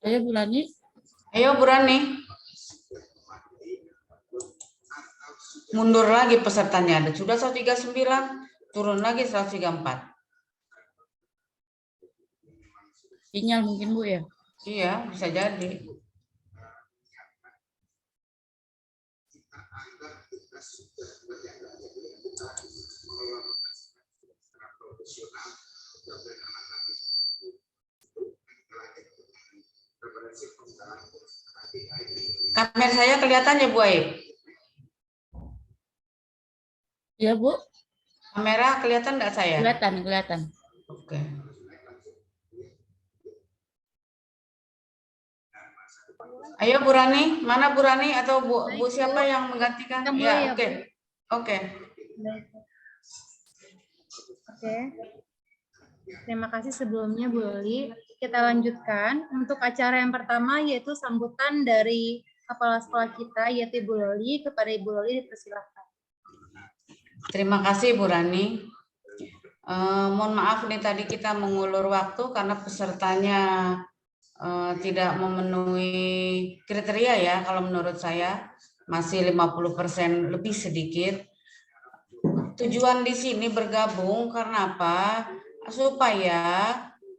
Ayo Bu Rani. Ayo Bu Rani. Mundur lagi pesertanya. Ada sudah 139, turun lagi 134. Sinyal mungkin Bu ya. Iya, bisa jadi. Kamera saya kelihatan ya Bu Aib? Ya Bu. Kamera kelihatan enggak saya? Kelihatan. Oke. Ayo Bu Rani, mana Bu Rani atau Bu siapa yang menggantikan? Ya, oke. Oke. Terima kasih sebelumnya Bu Loli. Kita lanjutkan untuk acara yang pertama yaitu sambutan dari kepala sekolah kita yaitu Bu Loli. Kepada Ibu Loli dipersilakan. Terima kasih Bu Rani. Mohon maaf nih tadi kita mengulur waktu karena pesertanya tidak memenuhi kriteria ya, kalau menurut saya masih 50% lebih sedikit. Tujuan di sini bergabung karena apa? Supaya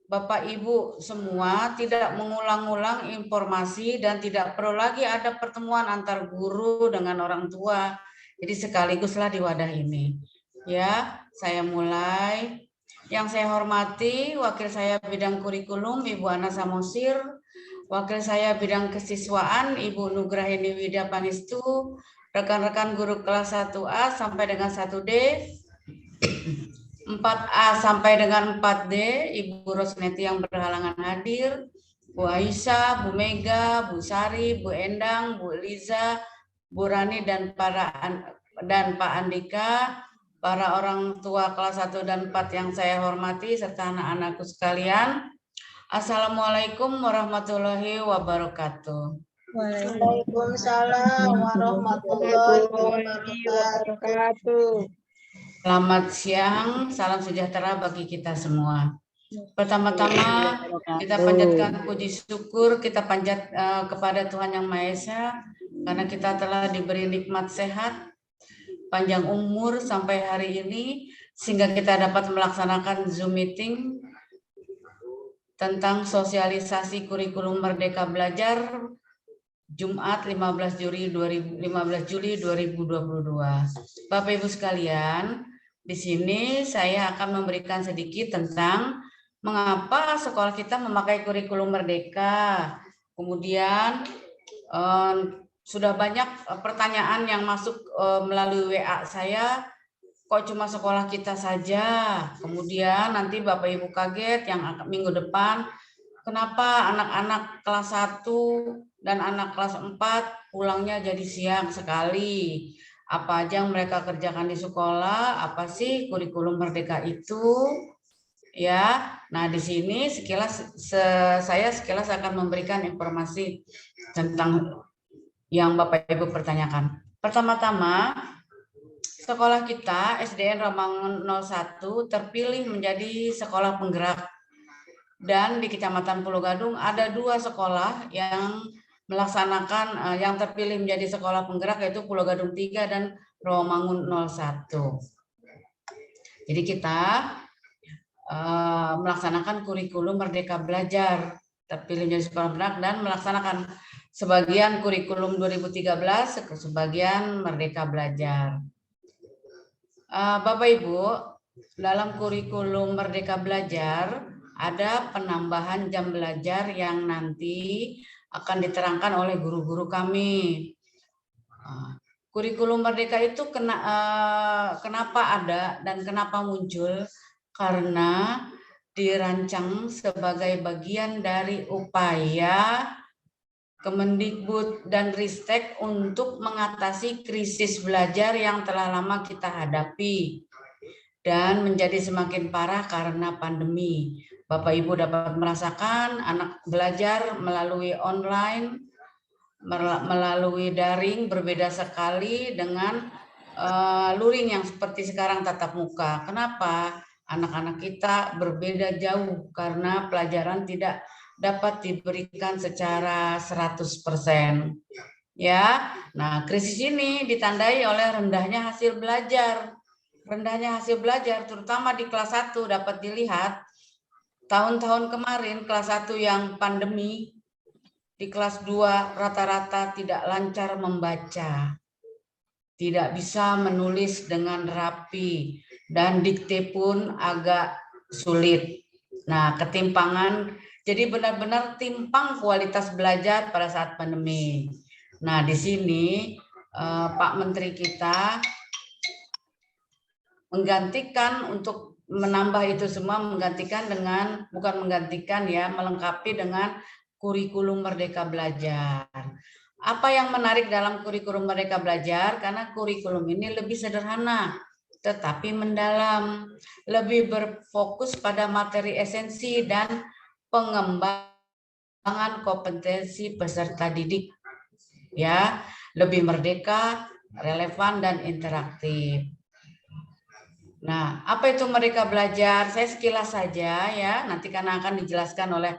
Bapak Ibu semua tidak mengulang-ulang informasi dan tidak perlu lagi ada pertemuan antar guru dengan orang tua. Jadi sekaliguslah di wadah ini. Ya, saya mulai. Yang saya hormati, wakil saya bidang kurikulum Ibu Ana Samosir, wakil saya bidang kesiswaan Ibu Nugrahini Widya Panistu, rekan-rekan guru kelas 1A sampai dengan 1D, 4A sampai dengan 4D, Ibu Rosneti yang berhalangan hadir, Bu Aisyah, Bu Mega, Bu Sari, Bu Endang, Bu Liza, Bu Rani dan Pak Andika, para orang tua kelas 1 dan 4 yang saya hormati, serta anak-anakku sekalian. Assalamualaikum warahmatullahi wabarakatuh. Waalaikumsalam warahmatullahi wabarakatuh. Selamat siang, salam sejahtera bagi kita semua. Pertama-tama kita panjatkan puji syukur, kita panjat kepada Tuhan Yang Maha Esa, karena kita telah diberi nikmat sehat, panjang umur sampai hari ini, sehingga kita dapat melaksanakan Zoom meeting tentang sosialisasi kurikulum Merdeka Belajar Jumat 15 Juli 2022. Bapak Ibu sekalian, di sini saya akan memberikan sedikit tentang mengapa sekolah kita memakai kurikulum Merdeka. Kemudian sudah banyak pertanyaan yang masuk melalui WA saya, kok cuma sekolah kita saja. Kemudian nanti Bapak Ibu kaget yang minggu depan, kenapa anak-anak kelas 1 dan anak kelas 4 pulangnya jadi siang sekali. Apa aja yang mereka kerjakan di sekolah, apa sih kurikulum Merdeka itu? Ya, nah di sini saya sekilas akan memberikan informasi tentang yang Bapak Ibu pertanyakan. Pertama-tama, sekolah kita SDN Romangun 01 terpilih menjadi sekolah penggerak. Dan di Kecamatan Pulau Gadung ada 2 sekolah yang melaksanakan yang terpilih menjadi sekolah penggerak, yaitu Pulau Gadung 3 dan Romangun 01. Jadi kita melaksanakan kurikulum Merdeka Belajar, terpilih menjadi sekolah penggerak dan melaksanakan sebagian kurikulum 2013, sebagian Merdeka Belajar. Bapak Ibu, dalam kurikulum Merdeka Belajar ada penambahan jam belajar yang nanti akan diterangkan oleh guru-guru kami. Kurikulum Merdeka itu kenapa ada dan kenapa muncul? Karena dirancang sebagai bagian dari upaya Kemendikbud dan Ristek untuk mengatasi krisis belajar yang telah lama kita hadapi dan menjadi semakin parah karena pandemi. Bapak Ibu dapat merasakan anak belajar melalui online, melalui daring berbeda sekali dengan luring yang seperti sekarang tatap muka. Kenapa? Anak-anak kita berbeda jauh karena pelajaran tidak dapat diberikan secara 100%. Ya, nah krisis ini ditandai oleh rendahnya hasil belajar. Rendahnya hasil belajar terutama di kelas 1 dapat dilihat tahun-tahun kemarin kelas 1 yang pandemi, di kelas 2 rata-rata tidak lancar membaca, tidak bisa menulis dengan rapi, dan dikte pun agak sulit. Nah, ketimpangan, jadi benar-benar timpang kualitas belajar pada saat pandemi. Nah, di sini Pak Menteri kita menggantikan untuk menambah itu semua, menggantikan dengan, bukan menggantikan ya, melengkapi dengan kurikulum Merdeka Belajar. Apa yang menarik dalam kurikulum Merdeka Belajar? Karena kurikulum ini lebih sederhana, tetapi mendalam, lebih berfokus pada materi esensi dan pengembangan kompetensi peserta didik. Ya, lebih merdeka, relevan dan interaktif. Nah, apa itu Merdeka Belajar? Saya sekilas saja ya, nanti karena akan dijelaskan oleh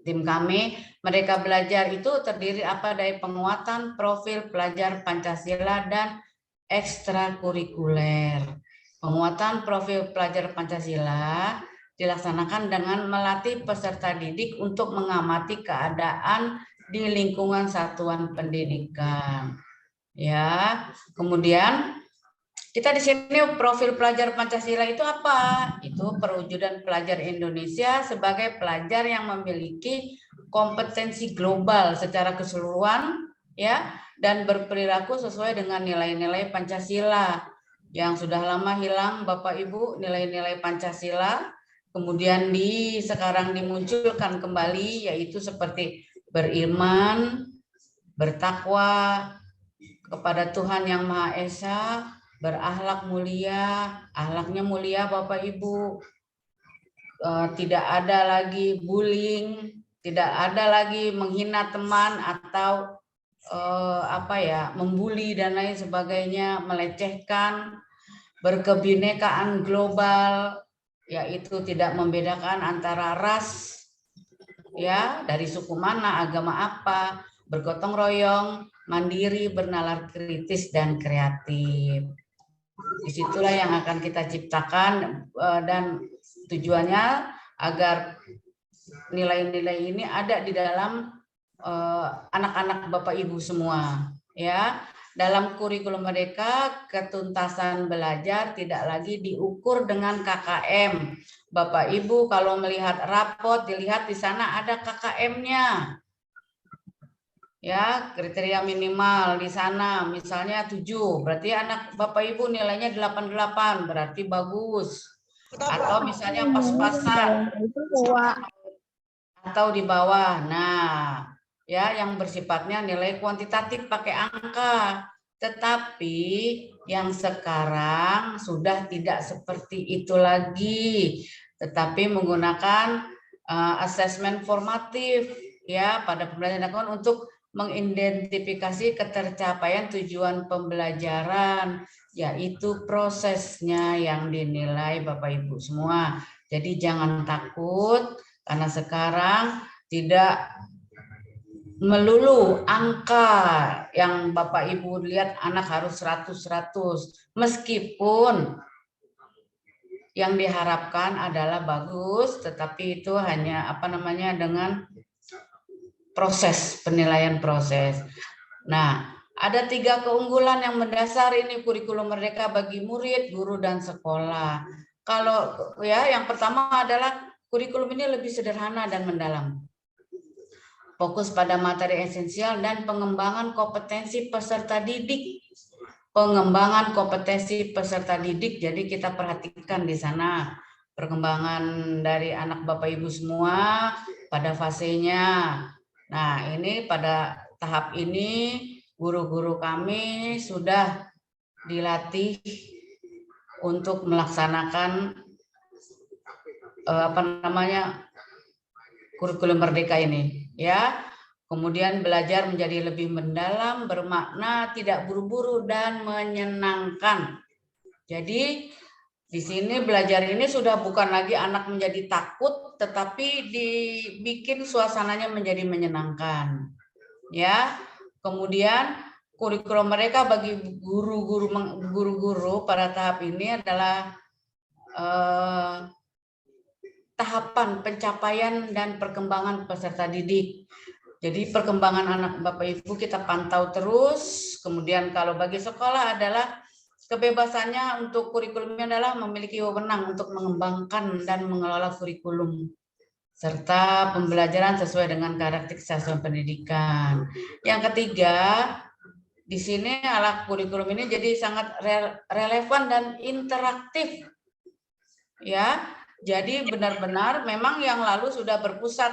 tim kami. Merdeka Belajar itu terdiri dari penguatan profil pelajar Pancasila dan ekstrakurikuler. Penguatan profil pelajar Pancasila dilaksanakan dengan melatih peserta didik untuk mengamati keadaan di lingkungan satuan pendidikan. Ya, kemudian kita di sini profil pelajar Pancasila itu apa? Itu perwujudan pelajar Indonesia sebagai pelajar yang memiliki kompetensi global secara keseluruhan ya, dan berperilaku sesuai dengan nilai-nilai Pancasila yang sudah lama hilang Bapak Ibu, nilai-nilai Pancasila. Kemudian sekarang dimunculkan kembali, yaitu seperti beriman, bertakwa kepada Tuhan Yang Maha Esa, berakhlak mulia, akhlaknya mulia Bapak Ibu, tidak ada lagi bullying, tidak ada lagi menghina teman atau membuli dan lain sebagainya, melecehkan, berkebinekaan global, yaitu tidak membedakan antara ras, ya, dari suku mana, agama apa, bergotong royong, mandiri, bernalar kritis dan kreatif. Disitulah yang akan kita ciptakan dan tujuannya agar nilai-nilai ini ada di dalam anak-anak Bapak Ibu semua. Ya, dalam kurikulum Merdeka ketuntasan belajar tidak lagi diukur dengan KKM. Bapak Ibu kalau melihat rapot dilihat di sana ada KKM-nya. Ya, kriteria minimal di sana misalnya 7, berarti anak Bapak Ibu nilainya 88, berarti bagus. Atau misalnya pas-pasan atau di bawah. Nah, ya yang bersifatnya nilai kuantitatif pakai angka. Tetapi yang sekarang sudah tidak seperti itu lagi, tetapi menggunakan asesmen formatif ya pada pembelajaran untuk mengidentifikasi ketercapaian tujuan pembelajaran, yaitu prosesnya yang dinilai Bapak Ibu semua. Jadi jangan takut karena sekarang tidak melulu angka yang Bapak Ibu lihat anak harus 100-100, meskipun yang diharapkan adalah bagus, tetapi itu hanya dengan proses, penilaian proses. Nah, ada 3 keunggulan yang mendasar ini kurikulum Merdeka bagi murid, guru, dan sekolah. Kalau ya yang pertama adalah kurikulum ini lebih sederhana dan mendalam. Fokus pada materi esensial dan pengembangan kompetensi peserta didik. Pengembangan kompetensi peserta didik, jadi kita perhatikan di sana perkembangan dari anak Bapak Ibu semua pada fasenya. Nah, ini pada tahap ini guru-guru kami sudah dilatih untuk melaksanakan kurikulum merdeka ini, ya. Kemudian belajar menjadi lebih mendalam, bermakna, tidak buru-buru dan menyenangkan. Jadi di sini belajar ini sudah bukan lagi anak menjadi takut, tetapi dibikin suasananya menjadi menyenangkan. Ya. Kemudian kurikulum mereka bagi guru-guru pada tahap ini adalah tahapan pencapaian dan perkembangan peserta didik. Jadi perkembangan anak Bapak Ibu kita pantau terus. Kemudian kalau bagi sekolah adalah kebebasannya untuk kurikulumnya adalah memiliki wewenang untuk mengembangkan dan mengelola kurikulum serta pembelajaran sesuai dengan karakteristik satuan pendidikan. Yang ketiga, di sini alat kurikulum ini jadi sangat relevan dan interaktif. Ya. Jadi benar-benar memang yang lalu sudah berpusat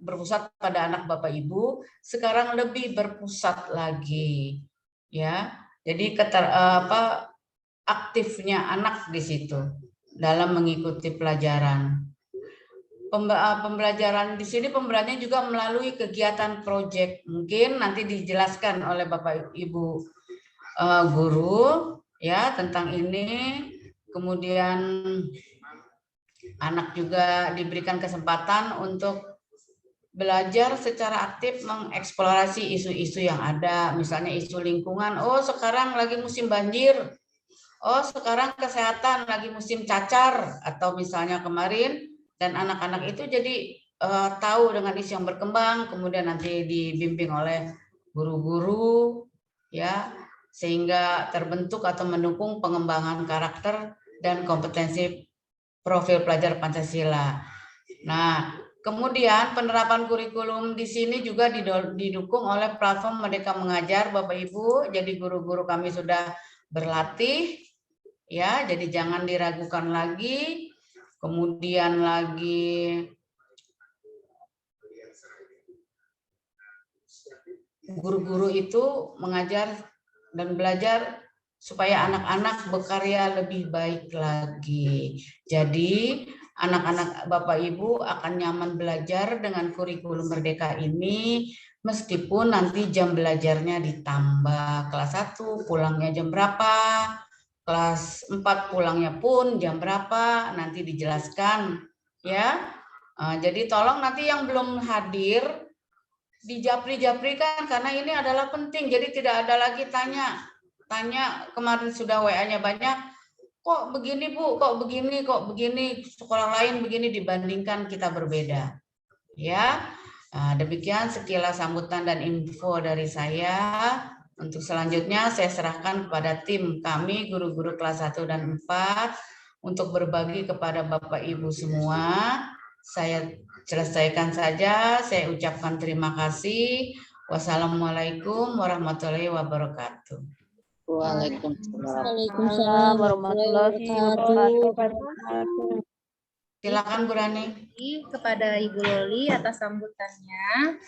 berpusat pada anak Bapak Ibu, sekarang lebih berpusat lagi, ya. Jadi aktifnya anak di situ dalam mengikuti pelajaran. Pembelajaran di sini pembelajarannya juga melalui kegiatan proyek. Mungkin nanti dijelaskan oleh Bapak Ibu guru ya tentang ini. Kemudian anak juga diberikan kesempatan untuk belajar secara aktif mengeksplorasi isu-isu yang ada, misalnya isu lingkungan. Oh, sekarang lagi musim banjir. Oh, sekarang kesehatan lagi musim cacar, atau misalnya kemarin, dan anak-anak itu jadi tahu dengan isu yang berkembang, kemudian nanti dibimbing oleh guru-guru, ya, sehingga terbentuk atau mendukung pengembangan karakter dan kompetensi profil pelajar Pancasila. Nah, kemudian penerapan kurikulum di sini juga didukung oleh platform Merdeka Mengajar, Bapak Ibu. Jadi guru-guru kami sudah berlatih, ya. Jadi jangan diragukan lagi. Kemudian lagi guru-guru itu mengajar dan belajar supaya anak-anak berkarya lebih baik lagi. Jadi anak-anak Bapak Ibu akan nyaman belajar dengan kurikulum merdeka ini, meskipun nanti jam belajarnya ditambah. Kelas 1 pulangnya jam berapa, kelas 4 pulangnya pun jam berapa, nanti dijelaskan, ya. Jadi tolong nanti yang belum hadir dijapri-japrikan karena ini adalah penting. Jadi tidak ada lagi tanya kemarin sudah WA-nya banyak, kok begini Bu, kok begini, sekolah lain begini dibandingkan kita berbeda. Ya, demikian sekilas sambutan dan info dari saya. Untuk selanjutnya saya serahkan kepada tim kami, guru-guru kelas 1 dan 4, untuk berbagi kepada Bapak Ibu semua. Saya selesaikan saja, saya ucapkan terima kasih. Wassalamualaikum warahmatullahi wabarakatuh. Waalaikumsalam warahmatullahi wabarakatuh. Silakan Bu Rani. Kepada Ibu Loli atas sambutannya.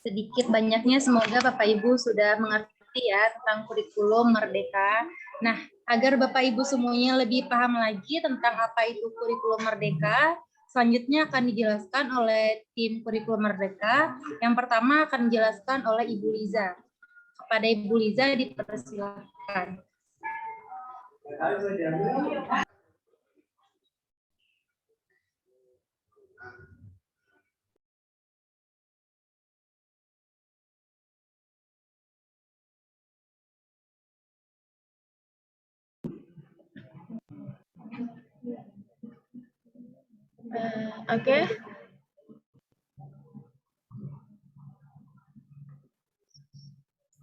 Sedikit banyaknya semoga Bapak Ibu sudah mengerti ya tentang kurikulum merdeka. Nah, agar Bapak Ibu semuanya lebih paham lagi tentang apa itu kurikulum merdeka, selanjutnya akan dijelaskan oleh tim kurikulum merdeka. Yang pertama akan dijelaskan oleh Ibu Liza. Kepada Ibu Liza dipersilakan. Oke.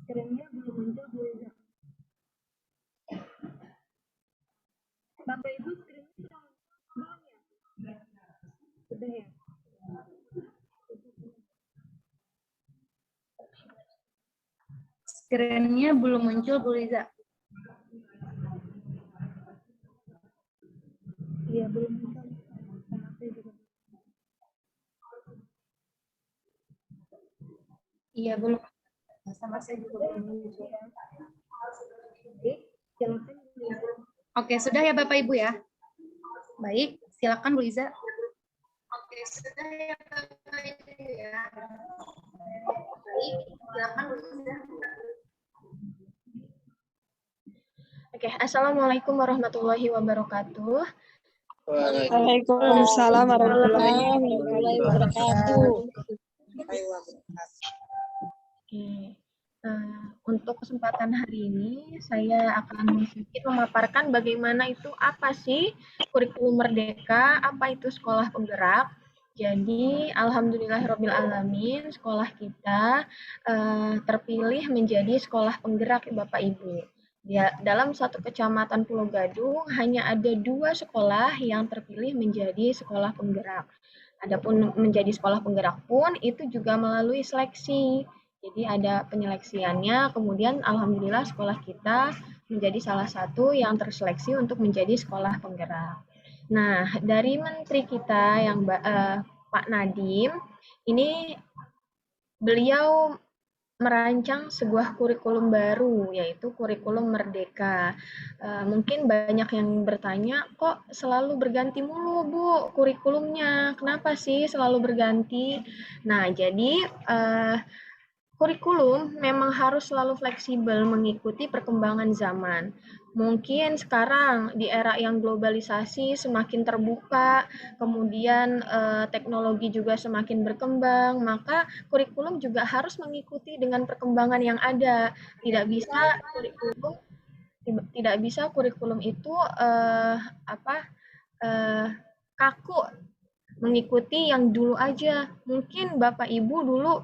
Skrinnya belum muncul, Bu Liza. Bapak Ibu skrinnya sudah muncul belum ya? Sudah ya? Screen-nya belum muncul, Bu Liza. Iya, belum muncul. Sama saya juga. Iya, belum. Sama saya juga belum muncul. Oke, silakan. Oke, sudah ya Bapak Ibu ya? Baik, silakan Bu Liza. Oke, sudah ya Bapak Ibu ya? Baik, silakan Bu Liza. Oke, Assalamualaikum warahmatullahi wabarakatuh. Waalaikumsalam warahmatullahi wabarakatuh. Oke, untuk kesempatan hari ini saya akan sedikit memaparkan bagaimana itu apa sih kurikulum merdeka, apa itu sekolah penggerak. Jadi alhamdulillahirabbil alamin sekolah kita terpilih menjadi sekolah penggerak Bapak Ibu. Ya, dalam satu kecamatan Pulau Gadung hanya ada 2 sekolah yang terpilih menjadi sekolah penggerak. Adapun menjadi sekolah penggerak pun itu juga melalui seleksi. Jadi ada penyeleksiannya, kemudian alhamdulillah sekolah kita menjadi salah satu yang terseleksi untuk menjadi sekolah penggerak. Nah, dari menteri kita yang Pak Nadiem, ini beliau merancang sebuah kurikulum baru, yaitu kurikulum merdeka. Mungkin banyak yang bertanya, kok selalu berganti mulu, Bu, kurikulumnya? Kenapa sih selalu berganti? Nah, jadi kurikulum memang harus selalu fleksibel mengikuti perkembangan zaman. Mungkin sekarang di era yang globalisasi semakin terbuka, kemudian teknologi juga semakin berkembang, maka kurikulum juga harus mengikuti dengan perkembangan yang ada. Tidak bisa kurikulum itu kaku mengikuti yang dulu aja. Mungkin Bapak Ibu dulu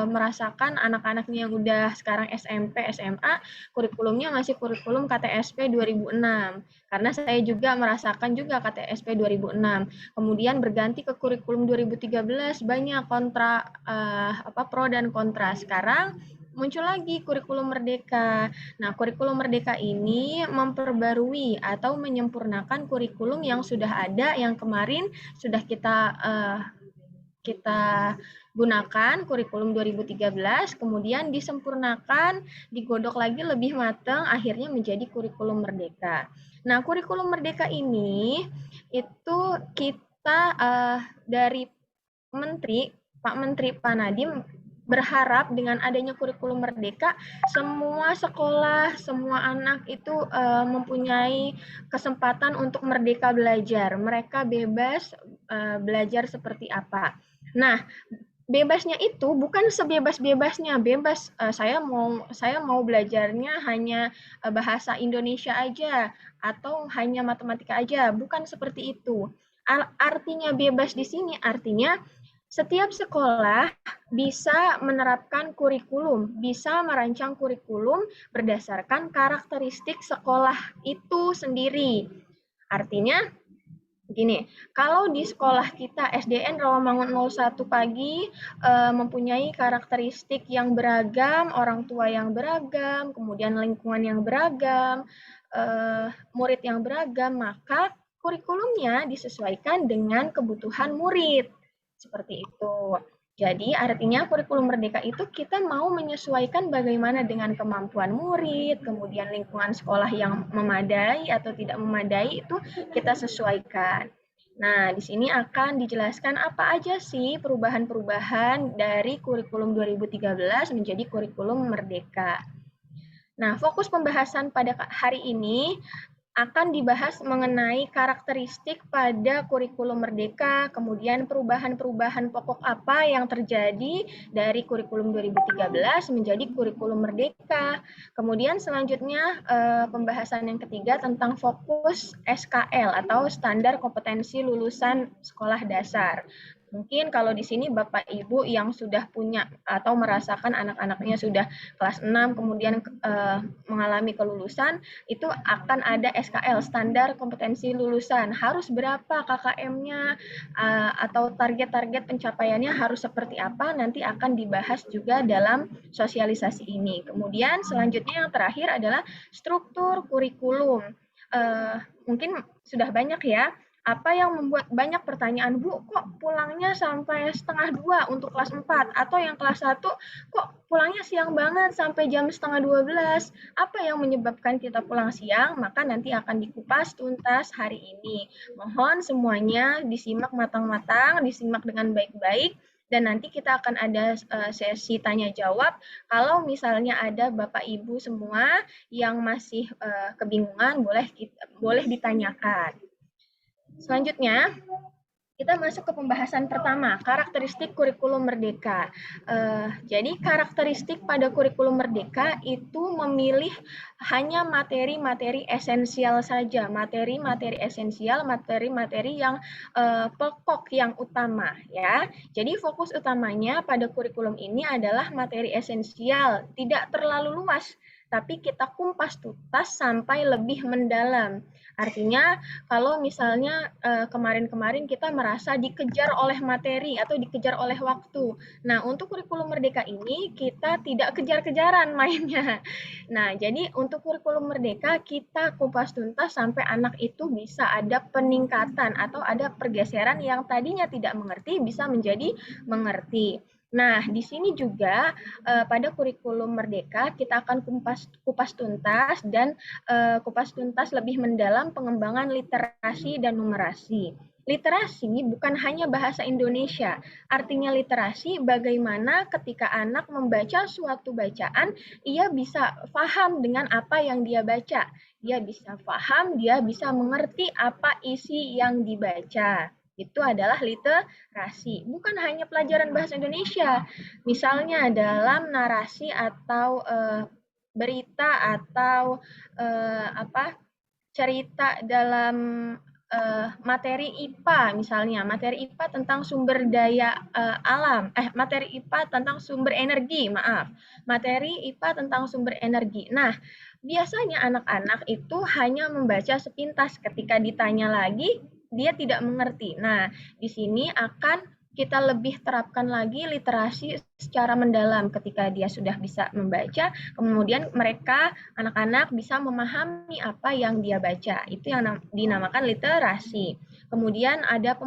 merasakan anak-anaknya yang udah sekarang SMP, SMA, kurikulumnya masih kurikulum KTSP 2006. Karena saya juga merasakan juga KTSP 2006. Kemudian berganti ke kurikulum 2013, banyak kontra pro dan kontra. Sekarang muncul lagi kurikulum merdeka. Nah, kurikulum merdeka ini memperbarui atau menyempurnakan kurikulum yang sudah ada, yang kemarin sudah kita gunakan kurikulum 2013, kemudian disempurnakan, digodok lagi lebih matang, akhirnya menjadi kurikulum merdeka. Nah, kurikulum merdeka ini itu kita dari Pak Menteri Pak Nadiem berharap dengan adanya kurikulum merdeka, semua sekolah, semua anak itu mempunyai kesempatan untuk merdeka belajar. Mereka bebas belajar seperti apa. Nah, bebasnya itu bukan sebebas-bebasnya, bebas saya mau belajarnya hanya bahasa Indonesia aja atau hanya matematika aja, bukan seperti itu. Artinya bebas di sini artinya setiap sekolah bisa menerapkan kurikulum, bisa merancang kurikulum berdasarkan karakteristik sekolah itu sendiri. Artinya begini, kalau di sekolah kita SDN Rawamangun 01 Pagi mempunyai karakteristik yang beragam, orang tua yang beragam, kemudian lingkungan yang beragam, murid yang beragam, maka kurikulumnya disesuaikan dengan kebutuhan murid. Seperti itu. Jadi artinya kurikulum merdeka itu kita mau menyesuaikan bagaimana dengan kemampuan murid, kemudian lingkungan sekolah yang memadai atau tidak memadai itu kita sesuaikan. Nah, di sini akan dijelaskan apa aja sih perubahan-perubahan dari kurikulum 2013 menjadi kurikulum merdeka. Nah, fokus pembahasan pada hari ini akan dibahas mengenai karakteristik pada kurikulum merdeka, kemudian perubahan-perubahan pokok apa yang terjadi dari kurikulum 2013 menjadi kurikulum merdeka. Kemudian selanjutnya pembahasan yang ketiga tentang fokus SKL atau standar kompetensi lulusan sekolah dasar. Mungkin kalau di sini Bapak Ibu yang sudah punya atau merasakan anak-anaknya sudah kelas 6 kemudian mengalami kelulusan, itu akan ada SKL, standar kompetensi lulusan. Harus berapa KKM-nya atau target-target pencapaiannya harus seperti apa, nanti akan dibahas juga dalam sosialisasi ini. Kemudian selanjutnya yang terakhir adalah struktur kurikulum. Mungkin sudah banyak ya, apa yang membuat banyak pertanyaan, Bu, kok pulangnya sampai 1:30 untuk kelas 4? Atau yang kelas 1, kok pulangnya siang banget sampai jam 11:30? Apa yang menyebabkan kita pulang siang? Maka nanti akan dikupas tuntas hari ini. Mohon semuanya disimak matang-matang, disimak dengan baik-baik, dan nanti kita akan ada sesi tanya jawab. Kalau misalnya ada Bapak Ibu semua yang masih kebingungan, boleh ditanyakan. Selanjutnya, kita masuk ke pembahasan pertama, karakteristik kurikulum merdeka. Jadi karakteristik pada kurikulum merdeka itu memilih hanya materi-materi esensial saja, materi-materi esensial, materi-materi yang pokok, yang utama, ya. Jadi fokus utamanya pada kurikulum ini adalah materi esensial, tidak terlalu luas, tapi kita kumpas tuntas sampai lebih mendalam. Artinya kalau misalnya kemarin-kemarin kita merasa dikejar oleh materi atau dikejar oleh waktu. Nah, untuk kurikulum merdeka ini kita tidak kejar-kejaran mainnya. Nah, jadi untuk kurikulum merdeka kita kupas tuntas sampai anak itu bisa ada peningkatan atau ada pergeseran yang tadinya tidak mengerti bisa menjadi mengerti. Nah, di sini juga pada kurikulum merdeka kita akan kupas tuntas dan kupas tuntas lebih mendalam pengembangan literasi dan numerasi. Literasi bukan hanya bahasa Indonesia, artinya literasi bagaimana ketika anak membaca suatu bacaan, ia bisa paham dengan apa yang dia baca. Dia bisa paham, dia bisa mengerti apa isi yang dibaca. Itu adalah literasi, bukan hanya pelajaran bahasa Indonesia. Misalnya dalam narasi atau berita atau cerita dalam materi IPA misalnya, materi IPA tentang sumber daya alam, materi IPA tentang sumber energi, materi IPA tentang sumber energi. Nah, biasanya anak-anak itu hanya membaca sepintas, ketika ditanya lagi dia tidak mengerti. Nah, di sini akan kita lebih terapkan lagi literasi secara mendalam ketika dia sudah bisa membaca, kemudian mereka, anak-anak bisa memahami apa yang dia baca. Itu yang dinamakan literasi. Kemudian ada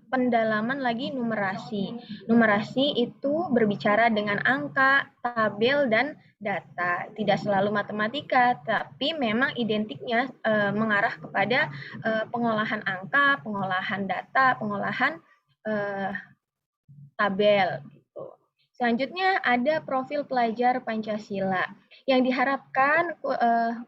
pendalaman lagi numerasi. Numerasi itu berbicara dengan angka, tabel, dan data. Tidak selalu matematika, tapi memang identiknya mengarah kepada pengolahan angka, pengolahan data, pengolahan tabel. Gitu. Selanjutnya ada profil pelajar Pancasila. Yang diharapkan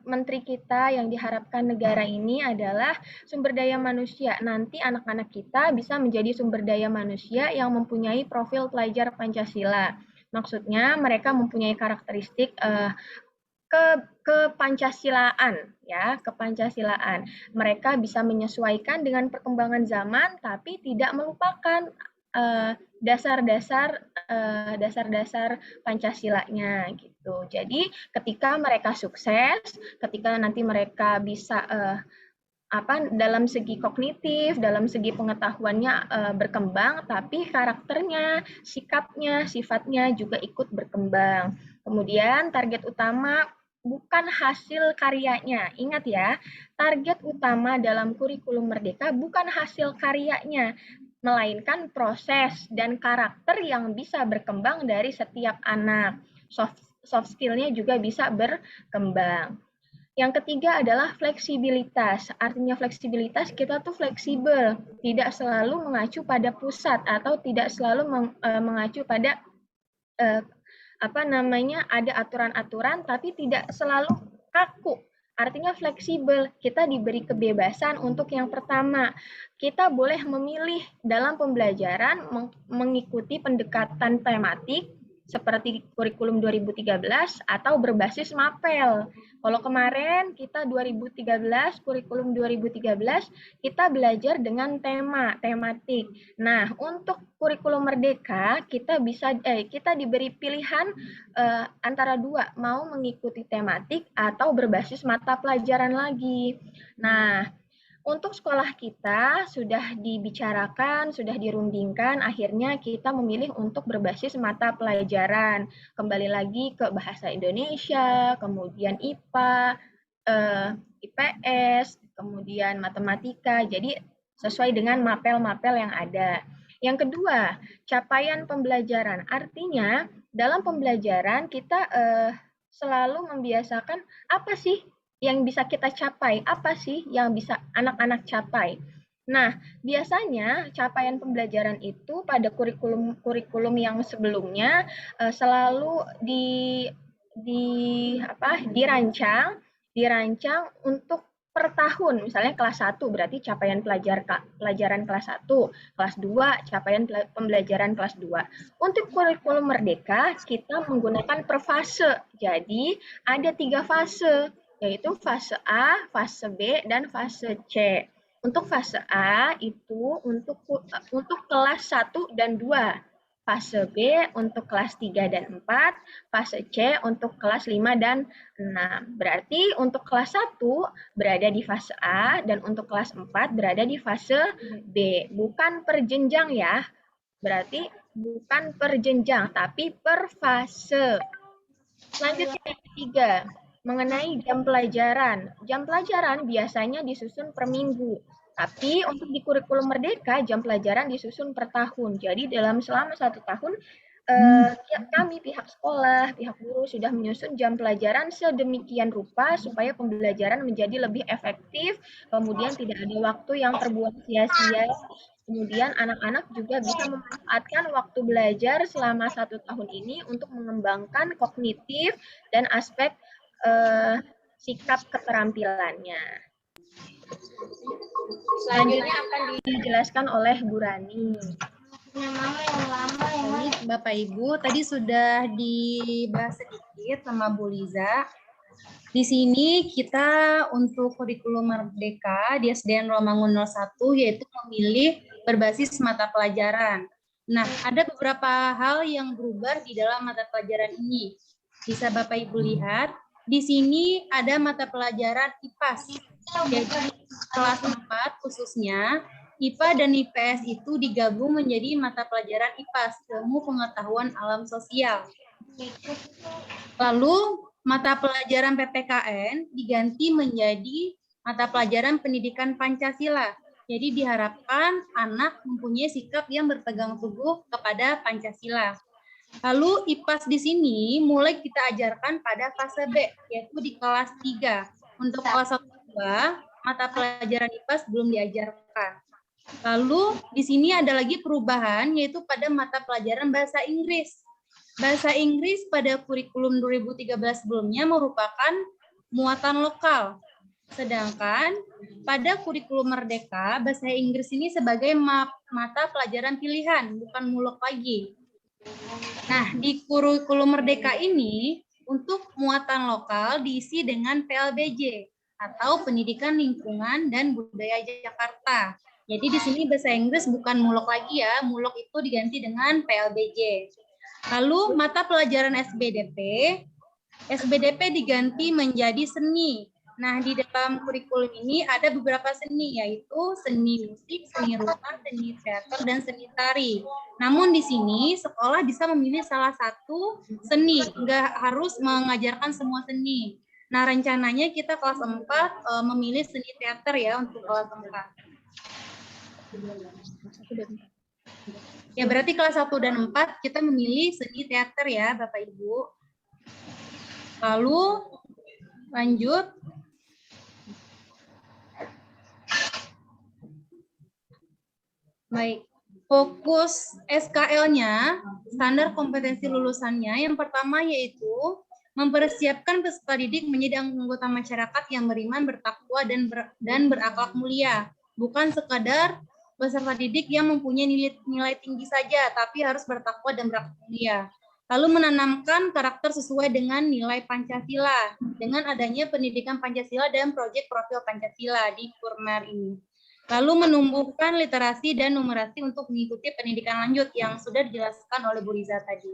menteri kita, yang diharapkan negara ini adalah sumber daya manusia. Nanti anak-anak kita bisa menjadi sumber daya manusia yang mempunyai profil pelajar Pancasila. Maksudnya mereka mempunyai karakteristik kepancasilaan, ya, kepancasilaan. Mereka bisa menyesuaikan dengan perkembangan zaman, tapi tidak melupakan dasar-dasar Pancasilanya gitu. Jadi ketika mereka sukses, ketika nanti mereka bisa dalam segi kognitif, dalam segi pengetahuannya berkembang, tapi karakternya, sikapnya, sifatnya juga ikut berkembang. Kemudian target utama bukan hasil karyanya. Ingat ya, target utama dalam kurikulum merdeka bukan hasil karyanya, melainkan proses dan karakter yang bisa berkembang dari setiap anak. Soft skill-nya juga bisa berkembang. Yang ketiga adalah fleksibilitas. Artinya fleksibilitas, kita tuh fleksibel, tidak selalu mengacu pada pusat atau tidak selalu mengacu pada ada aturan-aturan, tapi tidak selalu kaku. Artinya fleksibel, kita diberi kebebasan untuk yang pertama. Kita boleh memilih dalam pembelajaran mengikuti pendekatan tematik, seperti kurikulum 2013 atau berbasis mapel. Kalau kemarin kita 2013, kurikulum 2013, kita belajar dengan tematik. Nah, untuk kurikulum merdeka kita diberi pilihan antara dua, mau mengikuti tematik atau berbasis mata pelajaran lagi. Nah, untuk sekolah kita sudah dibicarakan, sudah dirundingkan, akhirnya kita memilih untuk berbasis mata pelajaran. Kembali lagi ke bahasa Indonesia, kemudian IPA, IPS, kemudian matematika. Jadi sesuai dengan mapel-mapel yang ada. Yang kedua, capaian pembelajaran. Artinya dalam pembelajaran kita selalu membiasakan apa sih yang bisa kita capai, apa sih yang bisa anak-anak capai. Nah, biasanya capaian pembelajaran itu pada kurikulum yang sebelumnya selalu dirancang untuk per tahun. Misalnya kelas 1 berarti capaian pelajaran kelas 1, kelas 2 capaian pembelajaran kelas 2. Untuk kurikulum merdeka kita menggunakan per fase. Jadi ada 3 fase, yaitu fase A, fase B, dan fase C. Untuk fase A itu untuk kelas 1 dan 2. Fase B untuk kelas 3 dan 4, fase C untuk kelas 5 dan 6. Berarti untuk kelas 1 berada di fase A dan untuk kelas 4 berada di fase B. Bukan per jenjang ya. Berarti bukan per jenjang, tapi per fase. Selanjutnya yang ketiga, mengenai jam pelajaran. Jam pelajaran biasanya disusun per minggu. Tapi untuk di kurikulum merdeka, jam pelajaran disusun per tahun. Jadi selama 1 tahun, kami pihak sekolah, pihak guru sudah menyusun jam pelajaran sedemikian rupa supaya pembelajaran menjadi lebih efektif, kemudian tidak ada waktu yang terbuang sia-sia. Kemudian anak-anak juga bisa memanfaatkan waktu belajar selama 1 tahun ini untuk mengembangkan kognitif dan aspek sikap keterampilannya. Selanjutnya akan dijelaskan oleh Bu Rani. Baik, Bapak Ibu, tadi sudah dibahas sedikit sama Bu Liza. Di sini kita untuk kurikulum merdeka di SDN Romangun 01 yaitu memilih berbasis mata pelajaran. Nah, ada beberapa hal yang berubah di dalam mata pelajaran ini. Bisa Bapak Ibu lihat, di sini ada mata pelajaran IPAS. Jadi kelas 4 khususnya, IPA dan IPS itu digabung menjadi mata pelajaran IPAS, ilmu pengetahuan alam sosial. Lalu mata pelajaran PPKN diganti menjadi mata pelajaran pendidikan Pancasila. Jadi diharapkan anak mempunyai sikap yang berpegang teguh kepada Pancasila. Lalu IPAS di sini mulai kita ajarkan pada fase B, yaitu di kelas 3. Untuk kelas 1 mata pelajaran IPAS belum diajarkan. Lalu di sini ada lagi perubahan yaitu pada mata pelajaran bahasa Inggris. Bahasa Inggris pada kurikulum 2013 sebelumnya merupakan muatan lokal. Sedangkan pada kurikulum merdeka bahasa Inggris ini sebagai mata pelajaran pilihan, bukan muluk lagi. Nah, di kurikulum merdeka ini untuk muatan lokal diisi dengan PLBJ atau Pendidikan Lingkungan dan Budaya Jakarta. Jadi di sini bahasa Inggris bukan muluk lagi ya, muluk itu diganti dengan PLBJ. Lalu mata pelajaran SBDP diganti menjadi seni. Nah, di dalam kurikulum ini ada beberapa seni, yaitu seni musik, seni rupa, seni teater, dan seni tari. Namun di sini sekolah bisa memilih salah satu seni, nggak harus mengajarkan semua seni. Nah, rencananya kita kelas 4 memilih seni teater ya untuk kelas 4. Ya, berarti kelas 1 dan 4 kita memilih seni teater ya, Bapak Ibu. Lalu lanjut. Baik, fokus SKL-nya, standar kompetensi lulusannya, yang pertama yaitu mempersiapkan peserta didik menjadi anggota masyarakat yang beriman, bertakwa, dan berakhlak mulia. Bukan sekadar peserta didik yang mempunyai nilai tinggi saja, tapi harus bertakwa dan berakhlak mulia. lalu menanamkan karakter sesuai dengan nilai Pancasila dengan adanya pendidikan Pancasila dan proyek profil Pancasila di Kurmer ini. Lalu menumbuhkan literasi dan numerasi untuk mengikuti pendidikan lanjut yang sudah dijelaskan oleh Bu Riza tadi.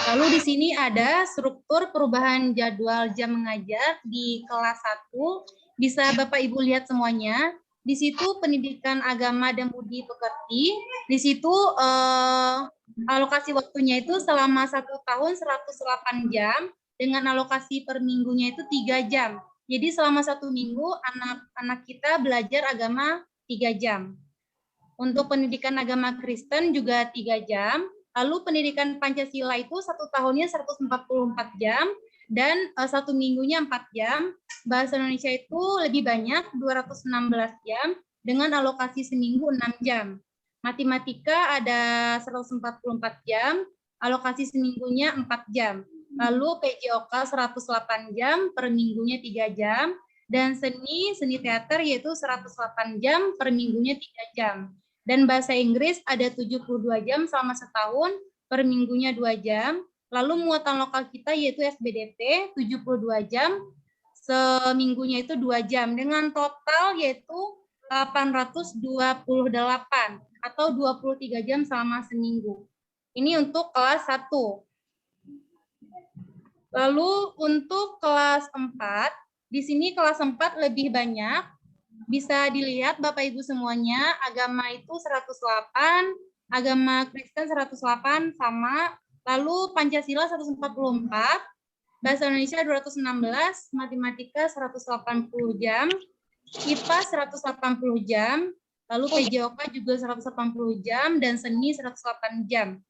Lalu di sini ada struktur perubahan jadwal jam mengajar di kelas 1. Bisa Bapak Ibu lihat semuanya. Di situ pendidikan agama dan budi pekerti. Di situ alokasi waktunya itu selama 1 tahun 108 jam dengan alokasi per minggunya itu 3 jam. Jadi selama 1 minggu anak-anak kita belajar agama 3 jam. Untuk pendidikan agama Kristen juga 3 jam. Lalu pendidikan Pancasila itu 1 tahunnya 144 jam dan 1 minggunya 4 jam. Bahasa Indonesia itu lebih banyak 216 jam dengan alokasi seminggu 6 jam. Matematika ada 144 jam, alokasi seminggunya 4 jam. Lalu PJOK 108 jam, per minggunya 3 jam. Dan seni teater yaitu 108 jam, per minggunya 3 jam. Dan bahasa Inggris ada 72 jam selama setahun, per minggunya 2 jam. Lalu muatan lokal kita yaitu SBDP 72 jam, seminggunya itu 2 jam. Dengan total yaitu 828 atau 23 jam selama seminggu. Ini untuk kelas 1. Lalu untuk kelas 4, di sini kelas 4 lebih banyak. Bisa dilihat Bapak Ibu semuanya, agama itu 108, agama Kristen 108 sama, lalu Pancasila 144, Bahasa Indonesia 216, Matematika 180 jam, IPA 180 jam, lalu PJOK juga 180 jam, dan seni 108 jam.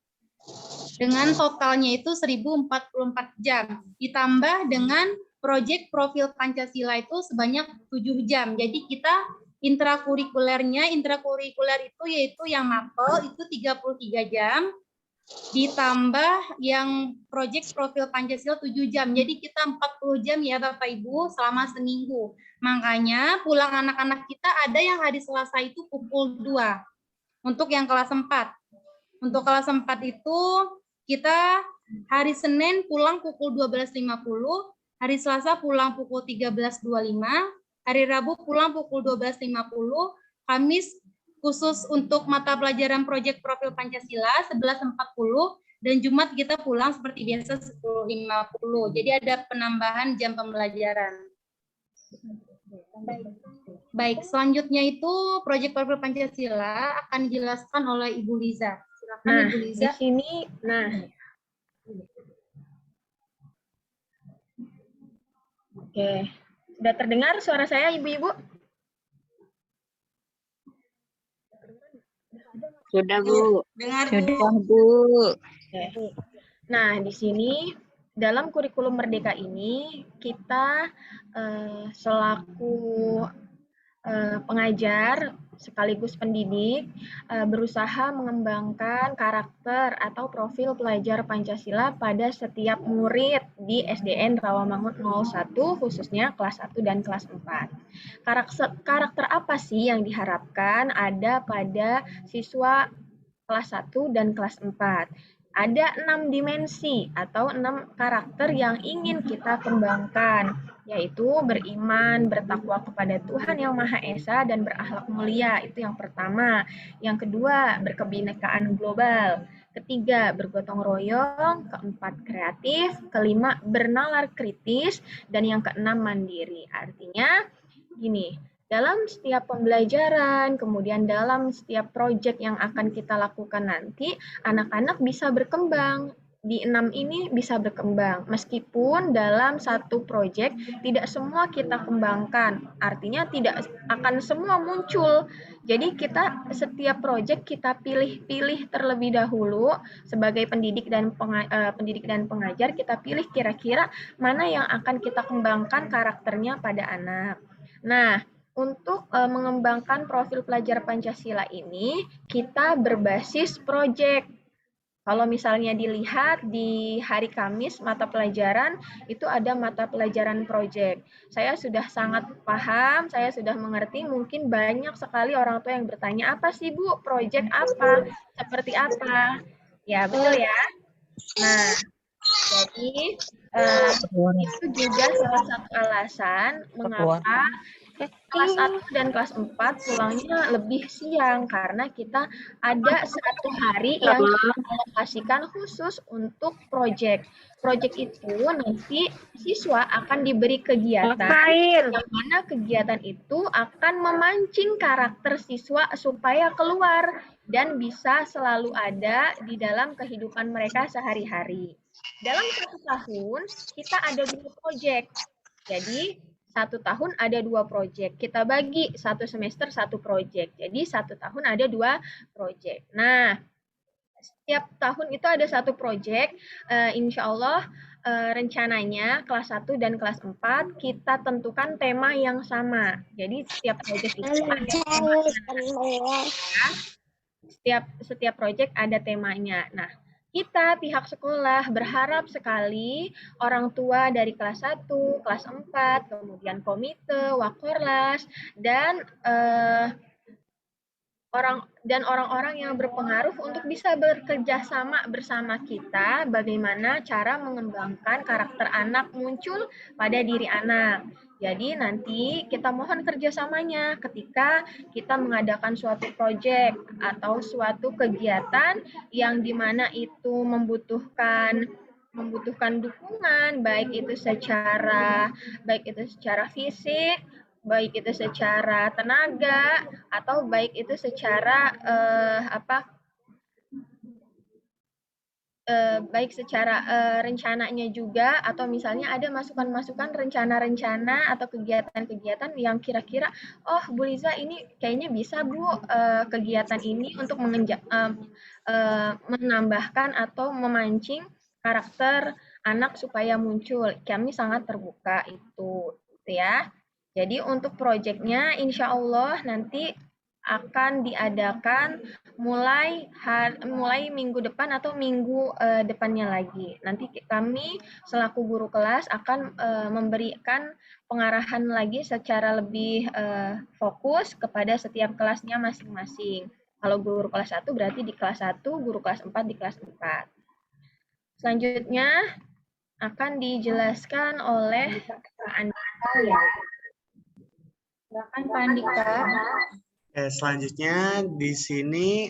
Dengan totalnya itu 1044 jam, ditambah dengan proyek profil Pancasila itu sebanyak 7 jam. Jadi kita intrakurikuler itu yaitu yang mapel itu 33 jam, ditambah yang proyek profil Pancasila 7 jam. Jadi kita 40 jam ya Bapak Ibu selama seminggu. Makanya pulang anak-anak kita ada yang hari Selasa itu pukul 2 untuk yang kelas 4. Untuk kelas 4 itu kita hari Senin pulang pukul 12.50, hari Selasa pulang pukul 13.25, hari Rabu pulang pukul 12.50, Kamis khusus untuk mata pelajaran proyek profil Pancasila 11.40, dan Jumat kita pulang seperti biasa 10.50. Jadi ada penambahan jam pembelajaran. Baik, selanjutnya itu proyek profil Pancasila akan dijelaskan oleh Ibu Liza. Silakan Ibu Liza. Di sini, Oke, sudah terdengar suara saya, Ibu-ibu? Sudah, Bu. Dengar, Sudah, Bu. Bu. Oke. Nah, di sini dalam kurikulum Merdeka ini kita selaku pengajar sekaligus pendidik berusaha mengembangkan karakter atau profil pelajar Pancasila pada setiap murid di SDN Rawamangun 01 khususnya kelas 1 dan kelas 4. Karakter apa sih yang diharapkan ada pada siswa kelas 1 dan kelas 4? Ada 6 dimensi atau 6 karakter yang ingin kita kembangkan, yaitu beriman, bertakwa kepada Tuhan Yang Maha Esa, dan berakhlak mulia. Itu yang pertama. Yang kedua, berkebinekaan global. Ketiga, bergotong royong. Keempat, kreatif. Kelima, bernalar kritis. Dan yang keenam, mandiri. Artinya, gini, dalam setiap pembelajaran, kemudian dalam setiap proyek yang akan kita lakukan nanti, anak-anak bisa berkembang. Di 6 ini bisa berkembang. Meskipun dalam satu proyek tidak semua kita kembangkan. Artinya tidak akan semua muncul. Jadi kita setiap proyek kita pilih-pilih terlebih dahulu sebagai pendidik dan pengajar, kita pilih kira-kira mana yang akan kita kembangkan karakternya pada anak. Nah, untuk mengembangkan profil pelajar Pancasila ini, kita berbasis proyek. Kalau misalnya dilihat di hari Kamis, mata pelajaran, itu ada mata pelajaran proyek. Saya sudah sangat paham, saya sudah mengerti, mungkin banyak sekali orang tua yang bertanya, apa sih Bu, proyek apa? Seperti apa? Ya, betul ya. Nah, jadi itu juga salah satu alasan mengapa kelas 1 dan kelas 4 pulangnya lebih siang, karena kita ada 1 hari yang kita alokasikan khusus untuk proyek. Proyek itu nanti siswa akan diberi kegiatan, yang mana kegiatan itu akan memancing karakter siswa supaya keluar dan bisa selalu ada di dalam kehidupan mereka sehari-hari. Dalam 1 tahun, kita ada 2 proyek. Jadi, 1 tahun ada 2 proyek. Kita bagi 1 semester 1 proyek. Jadi 1 tahun ada 2 proyek. Nah, setiap tahun itu ada 1 proyek. Insya Allah rencananya kelas 1 dan kelas 4 kita tentukan tema yang sama. Jadi setiap proyek itu ada temanya. Setiap proyek ada temanya. Nah, kita pihak sekolah berharap sekali orang tua dari kelas 1, kelas 4, kemudian komite, wakorlas, dan orang-orang yang berpengaruh untuk bisa bekerja sama bersama kita bagaimana cara mengembangkan karakter anak muncul pada diri anak. Jadi nanti kita mohon kerjasamanya ketika kita mengadakan suatu proyek atau suatu kegiatan yang dimana itu membutuhkan dukungan, baik itu secara fisik, baik itu secara tenaga, atau baik itu secara baik secara rencananya juga, atau misalnya ada masukan-masukan rencana-rencana atau kegiatan-kegiatan yang kira-kira, oh Bu Liza ini kayaknya bisa Bu kegiatan ini untuk menambahkan atau memancing karakter anak supaya muncul. Kami sangat terbuka itu ya. Jadi untuk proyeknya insya Allah nanti akan diadakan mulai minggu depan atau minggu depannya lagi. Nanti kami selaku guru kelas akan memberikan pengarahan lagi secara lebih fokus kepada setiap kelasnya masing-masing. Kalau guru kelas 1 berarti di kelas 1, guru kelas 4 di kelas 4. Selanjutnya akan dijelaskan oleh Pak Andika. Silakan Pak Andika. Selanjutnya di sini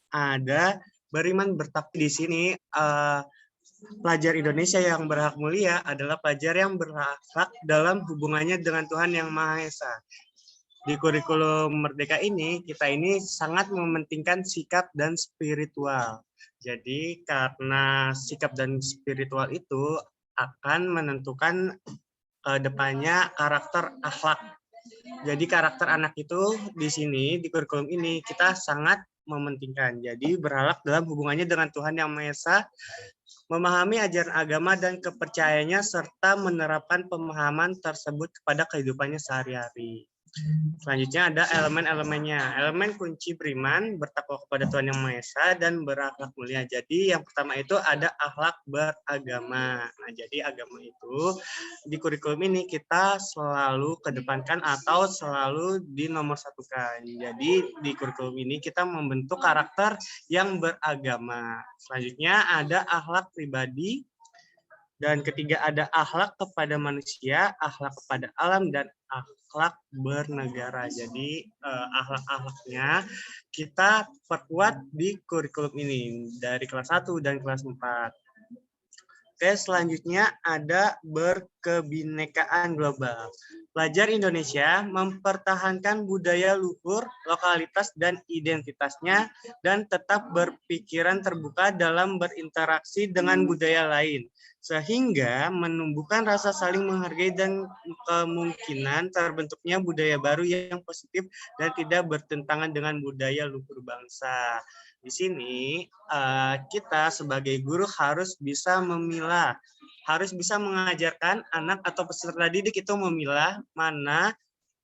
ada beriman bertakwa. Di sini pelajar Indonesia yang berhak mulia adalah pelajar yang berakhlak dalam hubungannya dengan Tuhan Yang Maha Esa. Di kurikulum Merdeka ini, kita ini sangat mementingkan sikap dan spiritual. Jadi karena sikap dan spiritual itu akan menentukan depannya karakter akhlak. Jadi karakter anak itu di sini di kurikulum ini kita sangat mementingkan. Jadi berakhlak dalam hubungannya dengan Tuhan Yang Maha Esa, memahami ajaran agama dan kepercayaannya serta menerapkan pemahaman tersebut kepada kehidupannya sehari-hari. Selanjutnya ada elemen-elemennya. Elemen kunci beriman, bertakwa kepada Tuhan Yang Maha Esa, dan berakhlak mulia. Jadi yang pertama itu ada akhlak beragama. Nah, jadi agama itu di kurikulum ini kita selalu kedepankan atau selalu dinomorsatukan. Jadi di kurikulum ini kita membentuk karakter yang beragama. Selanjutnya ada akhlak pribadi. Dan ketiga ada akhlak kepada manusia, akhlak kepada alam, dan akhlak bernegara. Jadi akhlak-akhlaknya kita perkuat di kurikulum ini dari kelas 1 dan kelas 4. Oke, selanjutnya ada berkebinekaan global. Pelajar Indonesia mempertahankan budaya luhur, lokalitas, dan identitasnya, dan tetap berpikiran terbuka dalam berinteraksi dengan budaya lain, sehingga menumbuhkan rasa saling menghargai dan kemungkinan terbentuknya budaya baru yang positif dan tidak bertentangan dengan budaya luhur bangsa. Di sini kita sebagai guru harus bisa memilah, harus bisa mengajarkan anak atau peserta didik itu memilah mana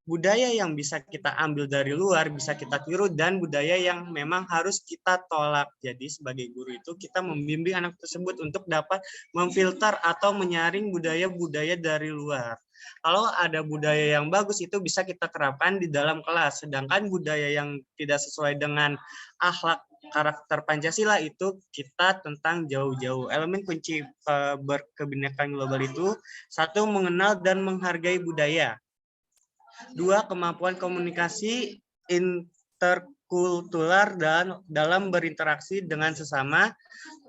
budaya yang bisa kita ambil dari luar, bisa kita tiru, dan budaya yang memang harus kita tolak. Jadi sebagai guru itu kita membimbing anak tersebut untuk dapat memfilter atau menyaring budaya-budaya dari luar. Kalau ada budaya yang bagus itu bisa kita terapkan di dalam kelas, sedangkan budaya yang tidak sesuai dengan akhlak karakter Pancasila itu kita tentang jauh-jauh. Elemen kunci berkebinekaan global itu, satu, mengenal dan menghargai budaya. Dua, kemampuan komunikasi interkultural dan dalam berinteraksi dengan sesama.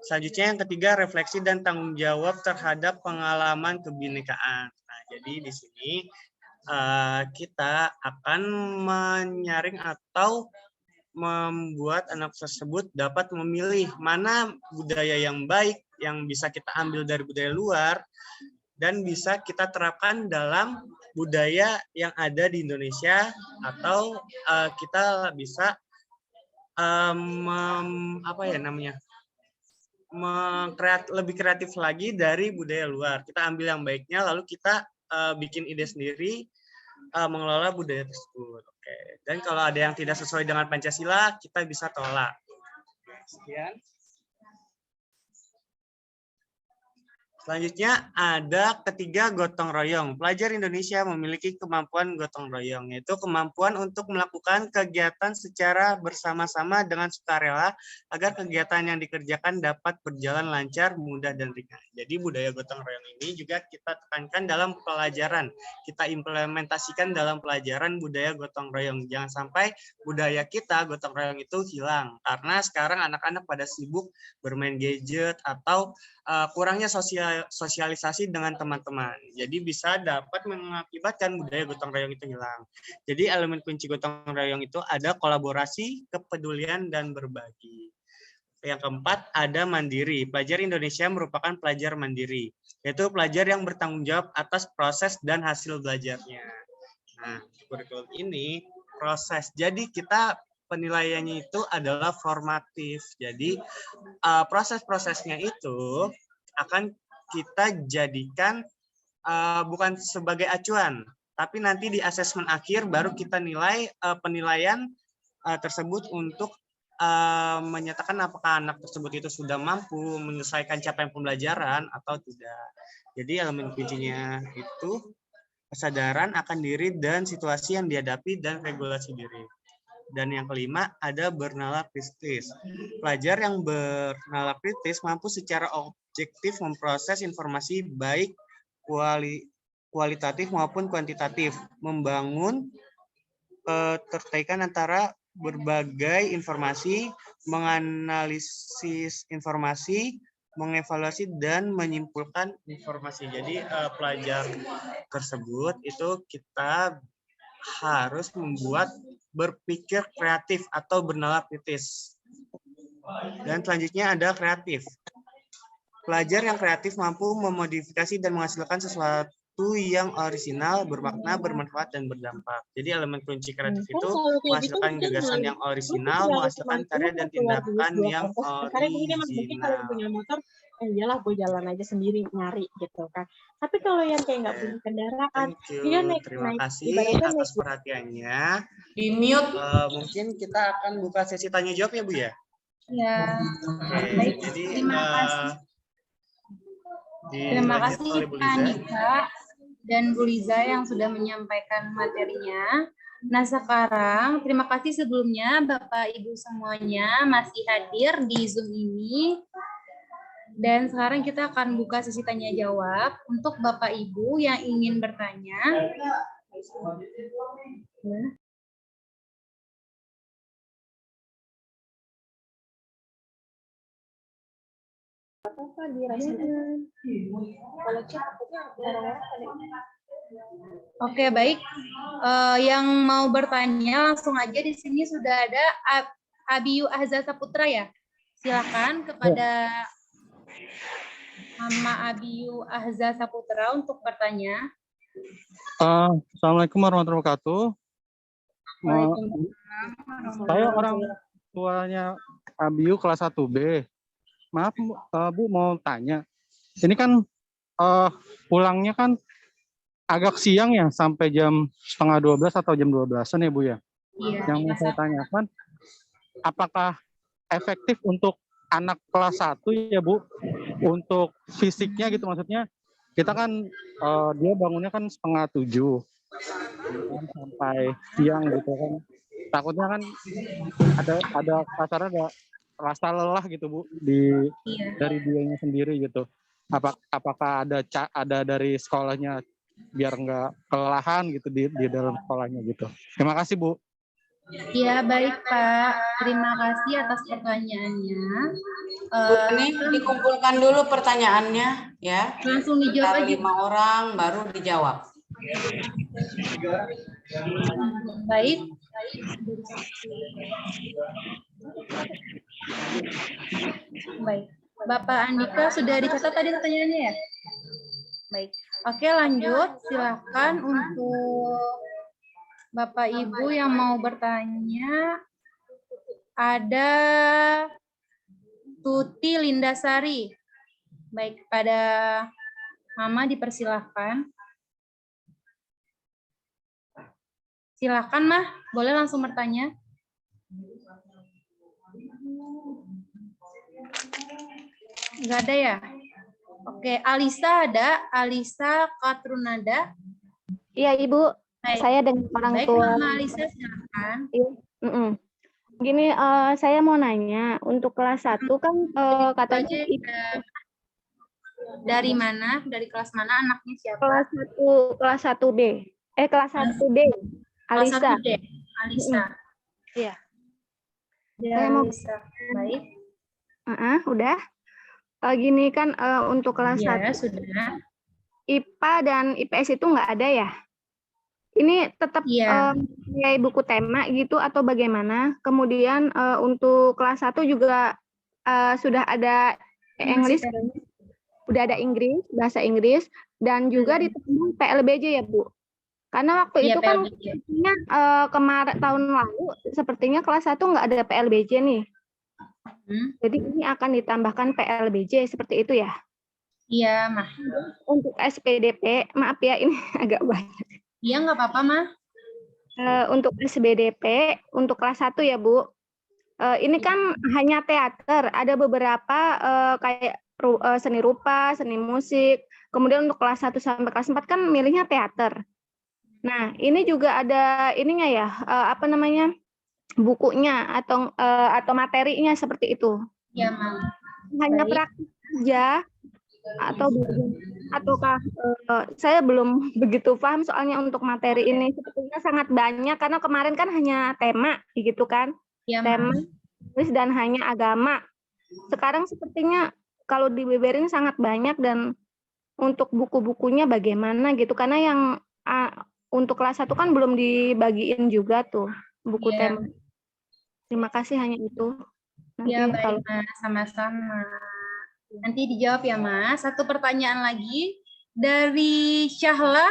Selanjutnya yang ketiga, refleksi dan tanggung jawab terhadap pengalaman kebinekaan. Nah, jadi di sini kita akan menyaring atau membuat anak tersebut dapat memilih mana budaya yang baik yang bisa kita ambil dari budaya luar dan bisa kita terapkan dalam budaya yang ada di Indonesia, atau kita bisa lebih kreatif lagi dari budaya luar. Kita ambil yang baiknya lalu kita bikin ide sendiri mengelola budaya tersebut. Oke. Dan kalau ada yang tidak sesuai dengan Pancasila, kita bisa tolak. Sekian. Selanjutnya ada ketiga, gotong royong. Pelajar Indonesia memiliki kemampuan gotong royong, yaitu kemampuan untuk melakukan kegiatan secara bersama-sama dengan sukarela agar kegiatan yang dikerjakan dapat berjalan lancar, mudah, dan ringan. Jadi budaya gotong royong ini juga kita tekankan dalam pelajaran. Kita implementasikan dalam pelajaran budaya gotong royong. Jangan sampai budaya kita gotong royong itu hilang. Karena sekarang anak-anak pada sibuk bermain gadget atau kurangnya sosialisasi dengan teman-teman. Jadi bisa dapat mengakibatkan budaya gotong royong itu hilang. Jadi elemen kunci gotong royong itu ada kolaborasi, kepedulian, dan berbagi. Yang keempat ada mandiri. Pelajar Indonesia merupakan pelajar mandiri, yaitu pelajar yang bertanggung jawab atas proses dan hasil belajarnya. Nah, kurikulum ini proses. Jadi kita penilaiannya itu adalah formatif. Jadi proses-prosesnya itu akan kita jadikan bukan sebagai acuan, tapi nanti di asesmen akhir baru kita nilai penilaian tersebut untuk menyatakan apakah anak tersebut itu sudah mampu menyelesaikan capaian pembelajaran atau tidak. Jadi elemen kuncinya itu kesadaran akan diri dan situasi yang dihadapi dan regulasi diri. Dan yang kelima ada bernalar kritis. Pelajar yang bernalar kritis mampu secara objektif memproses informasi baik kualitatif maupun kuantitatif, membangun keterkaitan antara berbagai informasi, menganalisis informasi, mengevaluasi dan menyimpulkan informasi. Jadi pelajar tersebut itu kita harus membuat berpikir kreatif atau bernalar kritis. Dan selanjutnya ada kreatif. Pelajar yang kreatif mampu memodifikasi dan menghasilkan sesuatu yang orisinal, bermakna, bermanfaat, dan berdampak. Jadi elemen kunci kreatif itu menghasilkan gagasan yang orisinal, menghasilkan karya dan tindakan yang orisinal. Punya motor, iyalah gue jalan aja sendiri nyari gitu kan. Tapi kalau yang kayak nggak punya kendaraan, dia Terima kasih atas perhatiannya. Di mute. Mungkin kita akan buka sesi tanya jawab ya Bu ya. Ya. Oke, jadi Terima kasih. Terima kasih Kak Anissa dan Bu Liza yang sudah menyampaikan materinya. Nah sekarang terima kasih sebelumnya Bapak Ibu semuanya masih hadir di Zoom ini. Dan sekarang kita akan buka sesi tanya jawab untuk Bapak Ibu yang ingin bertanya. Oke, baik. Yang mau bertanya langsung aja, di sini sudah ada Abiyu Ahza Saputra ya. Silakan kepada Mama Abiyu Ahza Saputra untuk bertanya. Assalamualaikum warahmatullahi wabarakatuh. Saya orang tuanya Abiyu kelas 1B. Maaf Bu, mau tanya. Ini kan pulangnya kan agak siang ya, sampai jam 11:30 atau jam 12-an ya Bu ya. Iya, Yang mau saya tanyakan, apakah efektif untuk anak kelas 1 ya Bu, untuk fisiknya gitu, maksudnya kita kan dia bangunnya kan 6:30 sampai siang gitu kan. Takutnya kan ada kasarnya ada rasa lelah gitu Bu dari dianya sendiri gitu. Apakah ada dari sekolahnya biar nggak kelelahan gitu di dalam sekolahnya gitu. Terima kasih Bu. Iya, baik Pak. Terima kasih atas pertanyaannya. Ini dikumpulkan dulu pertanyaannya ya. Langsung dijawab aja. 5 orang baru dijawab. Baik. Baik. Bapak Andika sudah dicatat tadi pertanyaannya ya? Baik. Oke, lanjut. Silakan untuk Bapak Ibu yang mau bertanya. Ada Tuti Lindasari. Baik, pada Mama dipersilahkan. Silakan Mah, boleh langsung bertanya. Enggak ada ya? Oke, Alisa ada? Alisa Katrunada? Iya, Ibu. Baik. Saya dengan orang Baik, tua. Mama Alisa silakan. Gini, saya mau nanya, untuk kelas 1 kan katanya Dari mana? Dari kelas mana anaknya siapa? kelas 1B. Kelas 1D. Kelas Alisa. 1D. Alisa. Iya. Ya, Saya mau- Alisa. Baik. Udah. Gini kan untuk kelas Ya, 1 sudah. IPA dan IPS itu nggak ada ya? Ini tetap Iya. kayak buku tema gitu atau bagaimana? Kemudian untuk kelas 1 juga sudah ada English, udah ada Inggris, bahasa Inggris, dan juga ditambah PLBJ ya Bu. Karena waktu Iya, itu kan PLBJ. sepertinya kemarin tahun lalu sepertinya kelas 1 nggak ada PLBJ nih. Jadi ini akan ditambahkan PLBJ seperti itu ya. Iya, Mah. Untuk SPDP, maaf ya ini agak banyak. Iya, nggak apa-apa, Mah. Untuk SBDP, untuk kelas 1 ya Bu. Ini kan hanya teater, ada beberapa kayak seni rupa, seni musik. Kemudian untuk kelas 1 sampai kelas 4 kan milihnya teater. Nah, ini juga ada ininya ya, apa namanya? Bukunya atau materinya seperti itu. Iya, Mah. Hanya Baik. praktis saja ataukah saya belum begitu paham soalnya untuk materi ini sepertinya sangat banyak karena kemarin kan hanya tema gitu kan. Iya, Tema Mah. tulis dan hanya agama. Sekarang sepertinya kalau dibeberin sangat banyak dan untuk buku-bukunya bagaimana gitu karena yang untuk kelas 1 kan belum dibagiin juga tuh buku Iya. tema. Terima kasih hanya itu. Nanti Ya, baik, kalau Mas. Sama-sama. Nanti dijawab ya, Mas. Satu pertanyaan lagi dari Syahla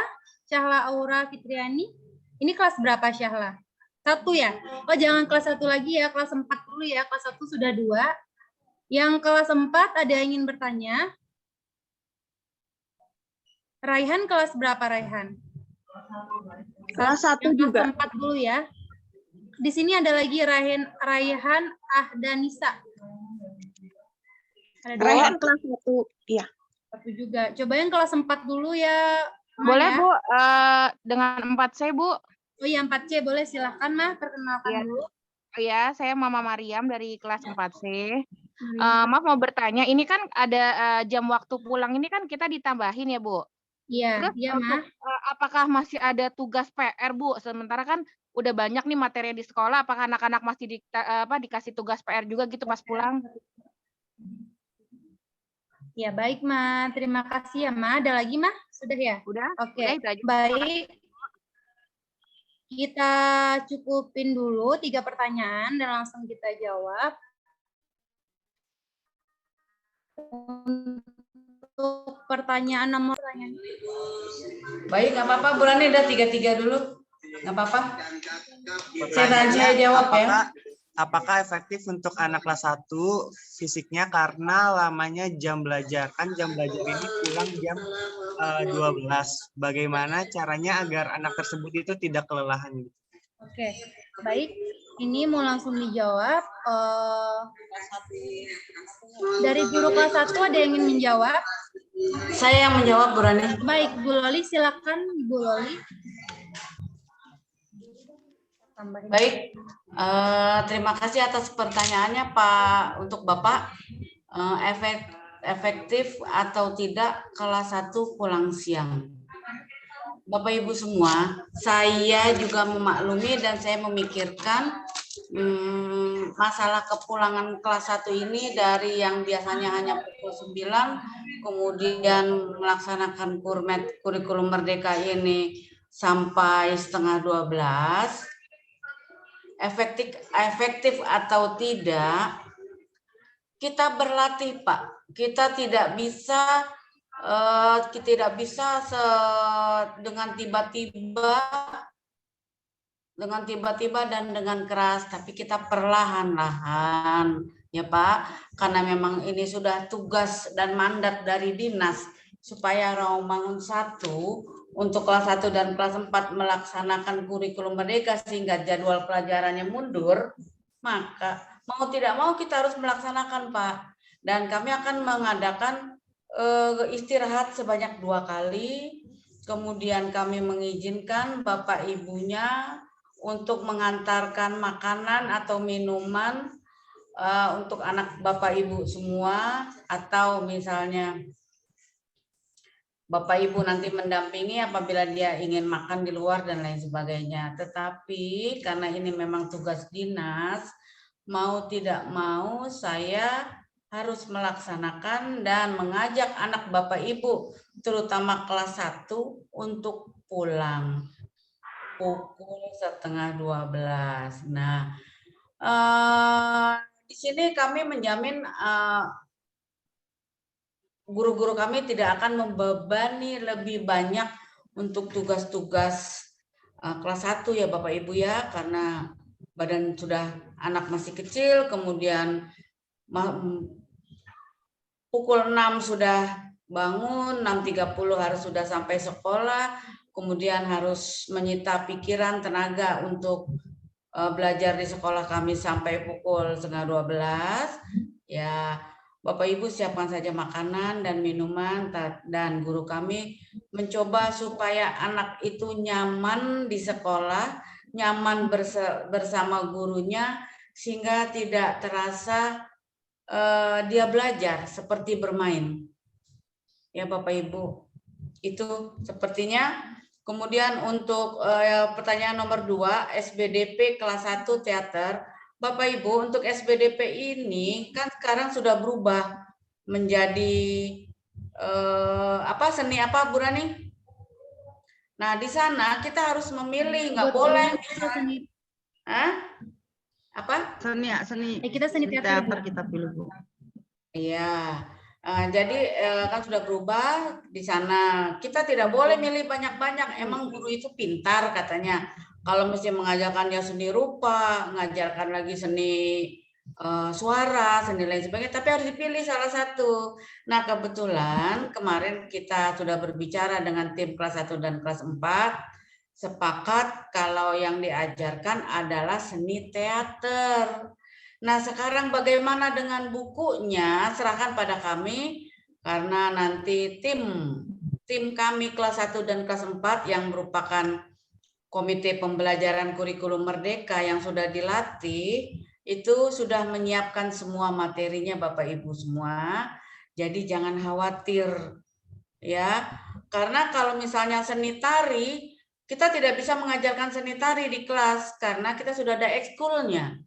Aura Fitriani. Ini kelas berapa, Syahla? 1 ya? Oh, jangan kelas 1 lagi ya, kelas 4 dulu ya. Kelas 1 sudah 2. Yang kelas 4 ada yang ingin bertanya? Raihan kelas berapa, Raihan? Kelas 1 Yang juga. kelas 4 dulu ya. Di sini ada lagi Raihan Ahdanisa. Ada dua. Raihan kelas 1. Iya. 1 juga. Coba yang kelas 4 dulu ya. Ma, Boleh ya. Bu, dengan 4C Bu. Oh iya, 4C boleh, silahkan Mah, perkenalkan Iya. dulu. Oh ya, saya Mama Mariam dari kelas 4C. Maaf mau bertanya, ini kan ada jam waktu pulang ini kan kita ditambahin ya Bu. Iya, Terus iya untuk, Mah. apakah masih ada tugas PR Bu? Sementara kan udah banyak nih materi di sekolah, apakah anak-anak masih dikasih tugas PR juga gitu pas pulang? Ya, baik Mah. Terima kasih ya Mah. Ada lagi Mah? Sudah ya? Udah? Oke, Udah, itu aja. baik. Kita cukupin dulu 3 pertanyaan dan langsung kita jawab. Untuk pertanyaan nomor Baik, nggak apa-apa. Bu Rani udah 3-3 dulu. Nggak apa-apa. Saya jawab ya. Apakah efektif untuk anak kelas 1 fisiknya karena lamanya jam belajar? Kan jam belajar ini pulang jam 12. Bagaimana caranya agar anak tersebut itu tidak kelelahan? Oke, baik. Ini mau langsung dijawab. Dari guru kelas 1 ada yang ingin menjawab? Saya yang menjawab, Bu Rani. Baik, Bu Loli silakan, Bu Loli. Tambahin. Baik, terima kasih atas pertanyaannya Pak untuk Bapak. Efektif atau tidak kelas 1 pulang siang. Bapak Ibu semua, saya juga memaklumi dan saya memikirkan masalah kepulangan kelas 1 ini dari yang biasanya hanya pukul 9, kemudian melaksanakan kurikulum merdeka ini sampai setengah 12. Efektif atau tidak, kita berlatih, Pak. Kita tidak bisa dengan tiba-tiba dan dengan keras, tapi kita perlahan-lahan, ya Pak, karena memang ini sudah tugas dan mandat dari dinas supaya Rawamangun 1 untuk kelas 1 dan kelas 4 melaksanakan kurikulum merdeka sehingga jadwal pelajarannya mundur, maka mau tidak mau kita harus melaksanakan, Pak. Dan kami akan mengadakan istirahat sebanyak 2 kali. Kemudian kami mengizinkan Bapak Ibunya untuk mengantarkan makanan atau minuman untuk anak Bapak Ibu semua, atau misalnya Bapak Ibu nanti mendampingi apabila dia ingin makan di luar dan lain sebagainya. Tetapi karena ini memang tugas dinas, mau tidak mau saya harus melaksanakan dan mengajak anak Bapak Ibu, terutama kelas 1 untuk pulang pukul setengah 12. Nah, di sini kami menjamin guru-guru kami tidak akan membebani lebih banyak untuk tugas-tugas kelas 1 ya Bapak Ibu ya, karena badan sudah anak masih kecil, kemudian pukul 6 sudah bangun, 6.30 harus sudah sampai sekolah, kemudian harus menyita pikiran, tenaga untuk belajar di sekolah kami sampai pukul setengah 12. Ya, Bapak Ibu siapkan saja makanan dan minuman, dan guru kami mencoba supaya anak itu nyaman di sekolah, nyaman bersama gurunya, sehingga tidak terasa dia belajar seperti bermain. Ya Bapak Ibu, itu sepertinya. Kemudian untuk pertanyaan nomor 2, SBDP kelas 1 teater. Bapak Ibu, untuk SBDP ini kan sekarang sudah berubah menjadi seni apa Bu Rani? Nah, di sana kita harus memilih, nggak boleh. Apa? Seni. Kita seni teater kita pilih, Bu. Iya. Jadi kan sudah berubah di sana. Kita tidak boleh milih banyak-banyak. Emang guru itu pintar katanya. Kalau mesti mengajarkan dia seni rupa, mengajarkan lagi seni suara, seni lain sebagainya, tapi harus dipilih salah satu. Nah, kebetulan kemarin kita sudah berbicara dengan tim kelas 1 dan kelas 4, sepakat kalau yang diajarkan adalah seni teater. Nah, sekarang bagaimana dengan bukunya? Serahkan pada kami, karena nanti tim kami kelas 1 dan kelas 4 yang merupakan Komite Pembelajaran Kurikulum Merdeka yang sudah dilatih, itu sudah menyiapkan semua materinya Bapak Ibu semua. Jadi jangan khawatir ya. Karena kalau misalnya seni tari, kita tidak bisa mengajarkan seni tari di kelas karena kita sudah ada ekskulnya.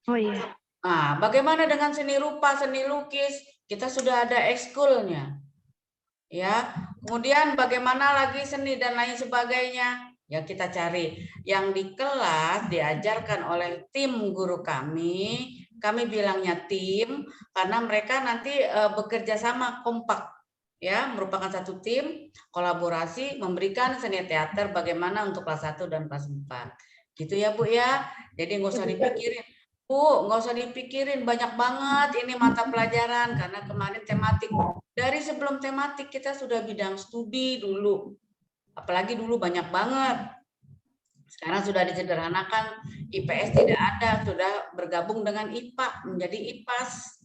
Oh iya. Nah, bagaimana dengan seni rupa, seni lukis? Kita sudah ada ekskulnya. Ya. Kemudian bagaimana lagi seni dan lain sebagainya? Ya kita cari yang di kelas diajarkan oleh tim guru kami bilangnya tim karena mereka nanti bekerja sama kompak ya, merupakan satu tim kolaborasi memberikan seni teater bagaimana untuk kelas 1 dan kelas 4 gitu ya Bu ya. Jadi nggak usah dipikirin Bu, nggak usah dipikirin banyak banget ini mata pelajaran karena kemarin tematik, dari sebelum tematik kita sudah bidang studi dulu. Apalagi dulu banyak banget. Sekarang sudah disederhanakan, IPS tidak ada, sudah bergabung dengan IPA, menjadi IPAS.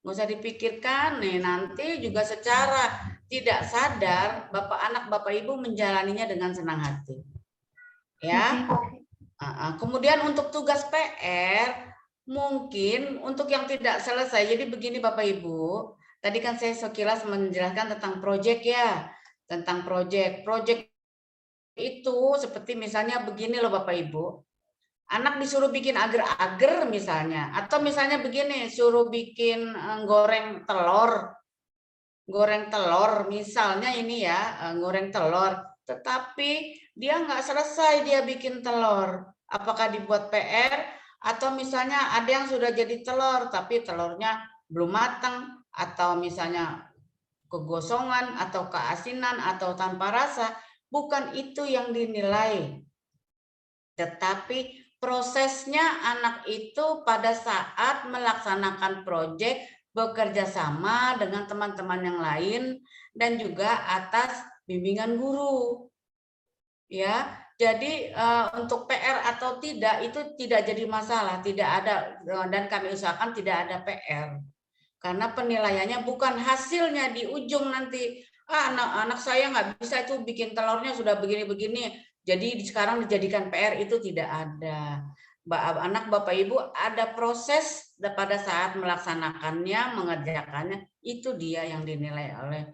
Nggak usah dipikirkan nih, nanti juga secara tidak sadar anak Bapak Ibu menjalaninya dengan senang hati. Ya. Kemudian untuk tugas PR mungkin untuk yang tidak selesai. Jadi begini Bapak Ibu, tadi kan saya sekilas menjelaskan tentang proyek ya, tentang proyek. Proyek itu seperti misalnya begini loh Bapak Ibu. Anak disuruh bikin agar-agar misalnya, atau misalnya begini, suruh bikin goreng telur misalnya ini ya, goreng telur, tetapi dia nggak selesai dia bikin telur. Apakah dibuat PR atau misalnya ada yang sudah jadi telur tapi telurnya belum matang, atau misalnya kegosongan atau keasinan atau tanpa rasa, bukan itu yang dinilai. Tetapi prosesnya anak itu pada saat melaksanakan proyek bekerja sama dengan teman-teman yang lain dan juga atas bimbingan guru. Ya, jadi untuk PR atau tidak itu tidak jadi masalah, tidak ada, dan kami usahakan tidak ada PR. Karena penilaiannya bukan hasilnya di ujung nanti. Anak saya nggak bisa itu bikin telurnya sudah begini-begini. Jadi sekarang dijadikan PR, itu tidak ada. Anak Bapak Ibu ada proses pada saat melaksanakannya, mengerjakannya, itu dia yang dinilai oleh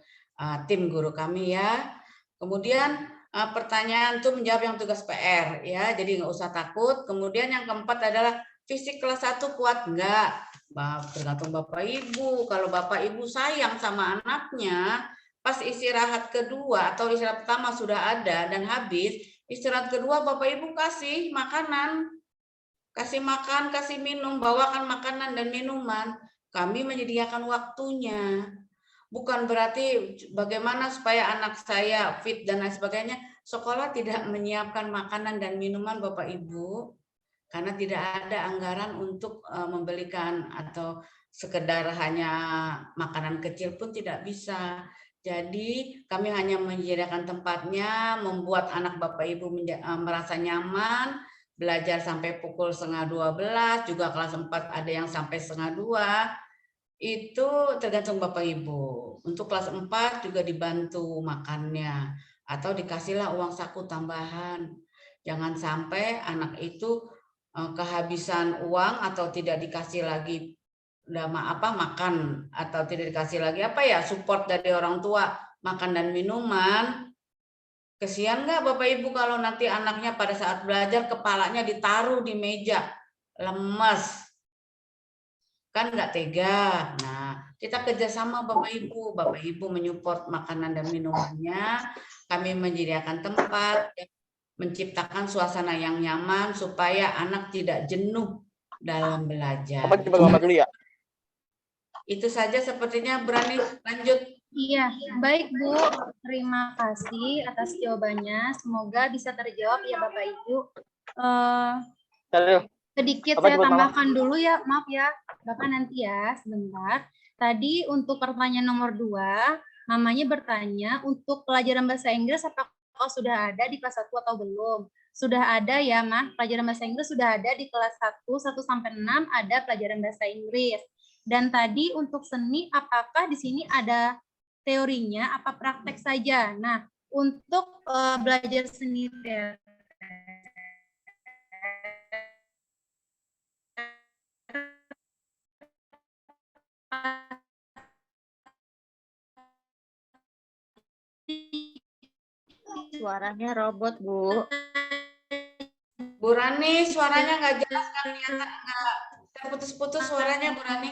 tim guru kami ya. Kemudian pertanyaan itu menjawab yang tugas PR ya, jadi nggak usah takut. Kemudian yang keempat adalah fisik kelas 1 kuat enggak? Tergantung Bapak Ibu. Kalau Bapak Ibu sayang sama anaknya, pas istirahat kedua atau istirahat pertama sudah ada dan habis, istirahat kedua Bapak Ibu kasih makanan, kasih makan, kasih minum, bawakan makanan dan minuman. Kami menyediakan waktunya. Bukan berarti bagaimana supaya anak saya fit dan lain sebagainya, sekolah tidak menyiapkan makanan dan minuman Bapak Ibu, karena tidak ada anggaran untuk membelikan, atau sekedar hanya makanan kecil pun tidak bisa. Jadi kami hanya menyediakan tempatnya, membuat anak Bapak Ibu merasa nyaman, belajar sampai pukul 11:30, juga kelas 4 ada yang sampai 1:30. Itu tergantung Bapak Ibu. Untuk kelas 4 juga dibantu makannya, atau dikasihlah uang saku tambahan. Jangan sampai anak itu kehabisan uang atau tidak dikasih lagi makan, atau tidak dikasih lagi support dari orang tua makan dan minuman. Kesian nggak Bapak Ibu kalau nanti anaknya pada saat belajar kepalanya ditaruh di meja, lemes, kan nggak tega. Nah, kita kerjasama Bapak Ibu menyupport makanan dan minumannya, kami menyediakan tempat, menciptakan suasana yang nyaman supaya anak tidak jenuh dalam belajar. Dulu ya. Itu saja sepertinya. Berani lanjut. Iya, baik Bu. Terima kasih atas jawabannya. Semoga bisa terjawab ya Bapak Ibu. Sedikit saya tambahkan dulu ya, maaf ya Bapak, nanti ya sebentar. Tadi untuk pertanyaan nomor 2, mamanya bertanya untuk pelajaran bahasa Inggris apakah sudah ada di kelas 1 atau belum? Sudah ada ya, Mah. Pelajaran bahasa Inggris sudah ada di kelas 1 sampai 6 ada pelajaran bahasa Inggris. Dan tadi untuk seni, apakah di sini ada teorinya, apa praktek saja? Nah, untuk belajar seni Suaranya robot, Bu. Bu Rani, suaranya nggak jelas, nggak terputus-putus suaranya Bu Rani.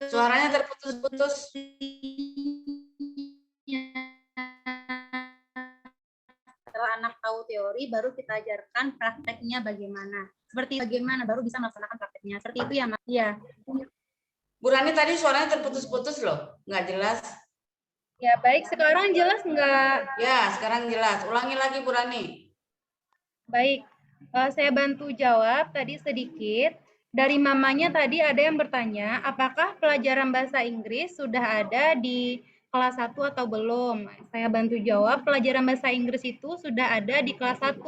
Suaranya terputus-putus. Setelah anak tahu teori, baru kita ajarkan prakteknya bagaimana. Seperti bagaimana, baru bisa melaksanakan prakteknya. Seperti itu ya, Mas? Iya. Bu Rani tadi suaranya terputus-putus loh, nggak jelas. Ya, baik. Sekarang jelas nggak? Ya, sekarang jelas. Ulangi lagi Bu Rani. Baik. Saya bantu jawab tadi sedikit. Dari mamanya tadi ada yang bertanya, apakah pelajaran bahasa Inggris sudah ada di kelas 1 atau belum? Saya bantu jawab, pelajaran bahasa Inggris itu sudah ada di kelas 1.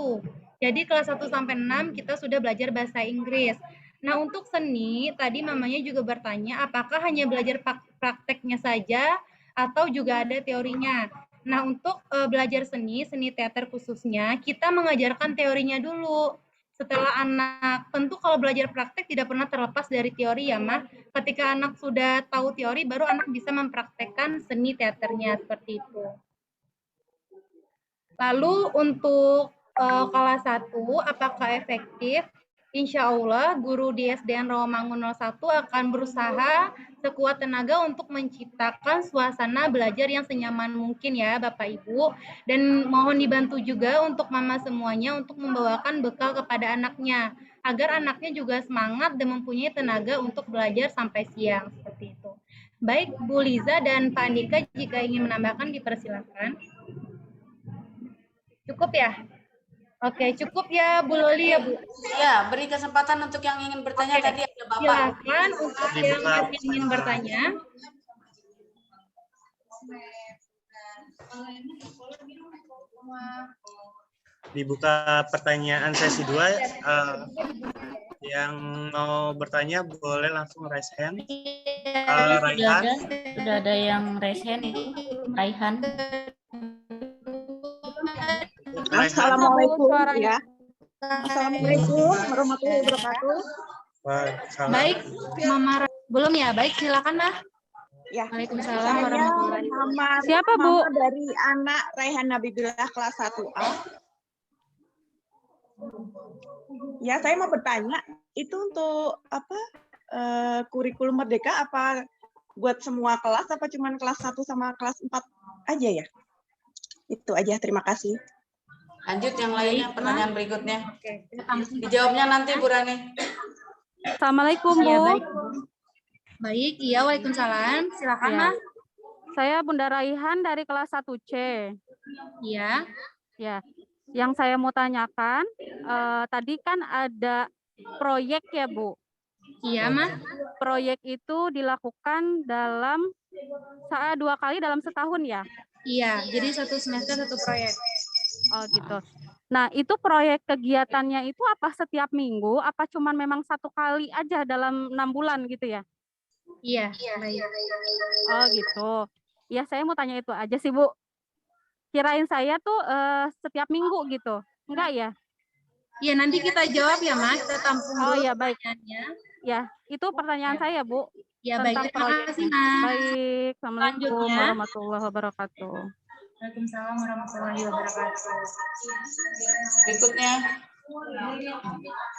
Jadi kelas 1 sampai 6 kita sudah belajar bahasa Inggris. Nah, untuk seni tadi mamanya juga bertanya apakah hanya belajar prakteknya saja atau juga ada teorinya. Nah, untuk belajar seni teater khususnya, kita mengajarkan teorinya dulu. Setelah anak, tentu kalau belajar praktek tidak pernah terlepas dari teori ya, Mah. Ketika anak sudah tahu teori, baru anak bisa mempraktekkan seni teaternya, seperti itu. Lalu untuk kelas 1, apakah efektif? Insya Allah guru di SDN Rawamangun 01 akan berusaha sekuat tenaga untuk menciptakan suasana belajar yang senyaman mungkin ya Bapak Ibu. Dan mohon dibantu juga untuk mama semuanya untuk membawakan bekal kepada anaknya. Agar anaknya juga semangat dan mempunyai tenaga untuk belajar sampai siang. Seperti itu. Baik Bu Liza dan Pak Andika jika ingin menambahkan dipersilakan. Cukup ya? Oke, cukup ya Bu Loli ya Bu. Ya, beri kesempatan untuk yang ingin bertanya. Oke. Tadi ada Bapak. Silakan untuk yang masih ingin bertanya. Dibuka pertanyaan sesi 2. Yang mau bertanya boleh langsung raise hand. Raihan. Sudah ada yang raise hand itu, Raihan. Assalamualaikum ya. Assalamualaikum warahmatullahi wabarakatuh. Baik, Mama belum ya? Baik, silakan lah. Ya. Waalaikumsalam warahmatullahi wabarakatuh. Siapa Bu? Dari anak Raihan Nabibillah kelas 1A. Ya, saya mau bertanya, itu untuk apa? Kurikulum Merdeka apa buat semua kelas apa cuma kelas 1 sama kelas 4 aja ya? Itu aja, terima kasih. Lanjut yang lainnya, pertanyaan berikutnya. Oke, dijawabnya nanti Bu Rani. Assalamualaikum Bu. Ya, baik. Baik, iya Waalaikumsalam. Silakan Ya. Mas. Saya Bunda Raihan dari kelas 1C. Iya. Ya. Yang saya mau tanyakan, tadi kan ada proyek ya Bu. Iya, Mas. Proyek itu dilakukan dalam 2 kali dalam setahun ya? Iya, jadi 1 semester 1 proyek. Oh gitu. Nah, itu proyek kegiatannya itu apa setiap minggu, apa cuman memang 1 kali aja dalam 6 bulan gitu ya? Iya. Baik. Oh gitu. Ya saya mau tanya itu aja sih Bu. Kirain saya tuh setiap minggu gitu. Enggak ya? Iya, nanti kita jawab ya Mas. Kita tampung Oh dulu ya baik. pertanyaannya. Ya, itu pertanyaan saya Bu. Ya, baik. Tentang Terima kasih proyeknya. Mas. Baik, Assalamualaikum Selanjutnya. warahmatullahi wabarakatuh. Waalaikumsalam warahmatullahi wabarakatuh. Berikutnya.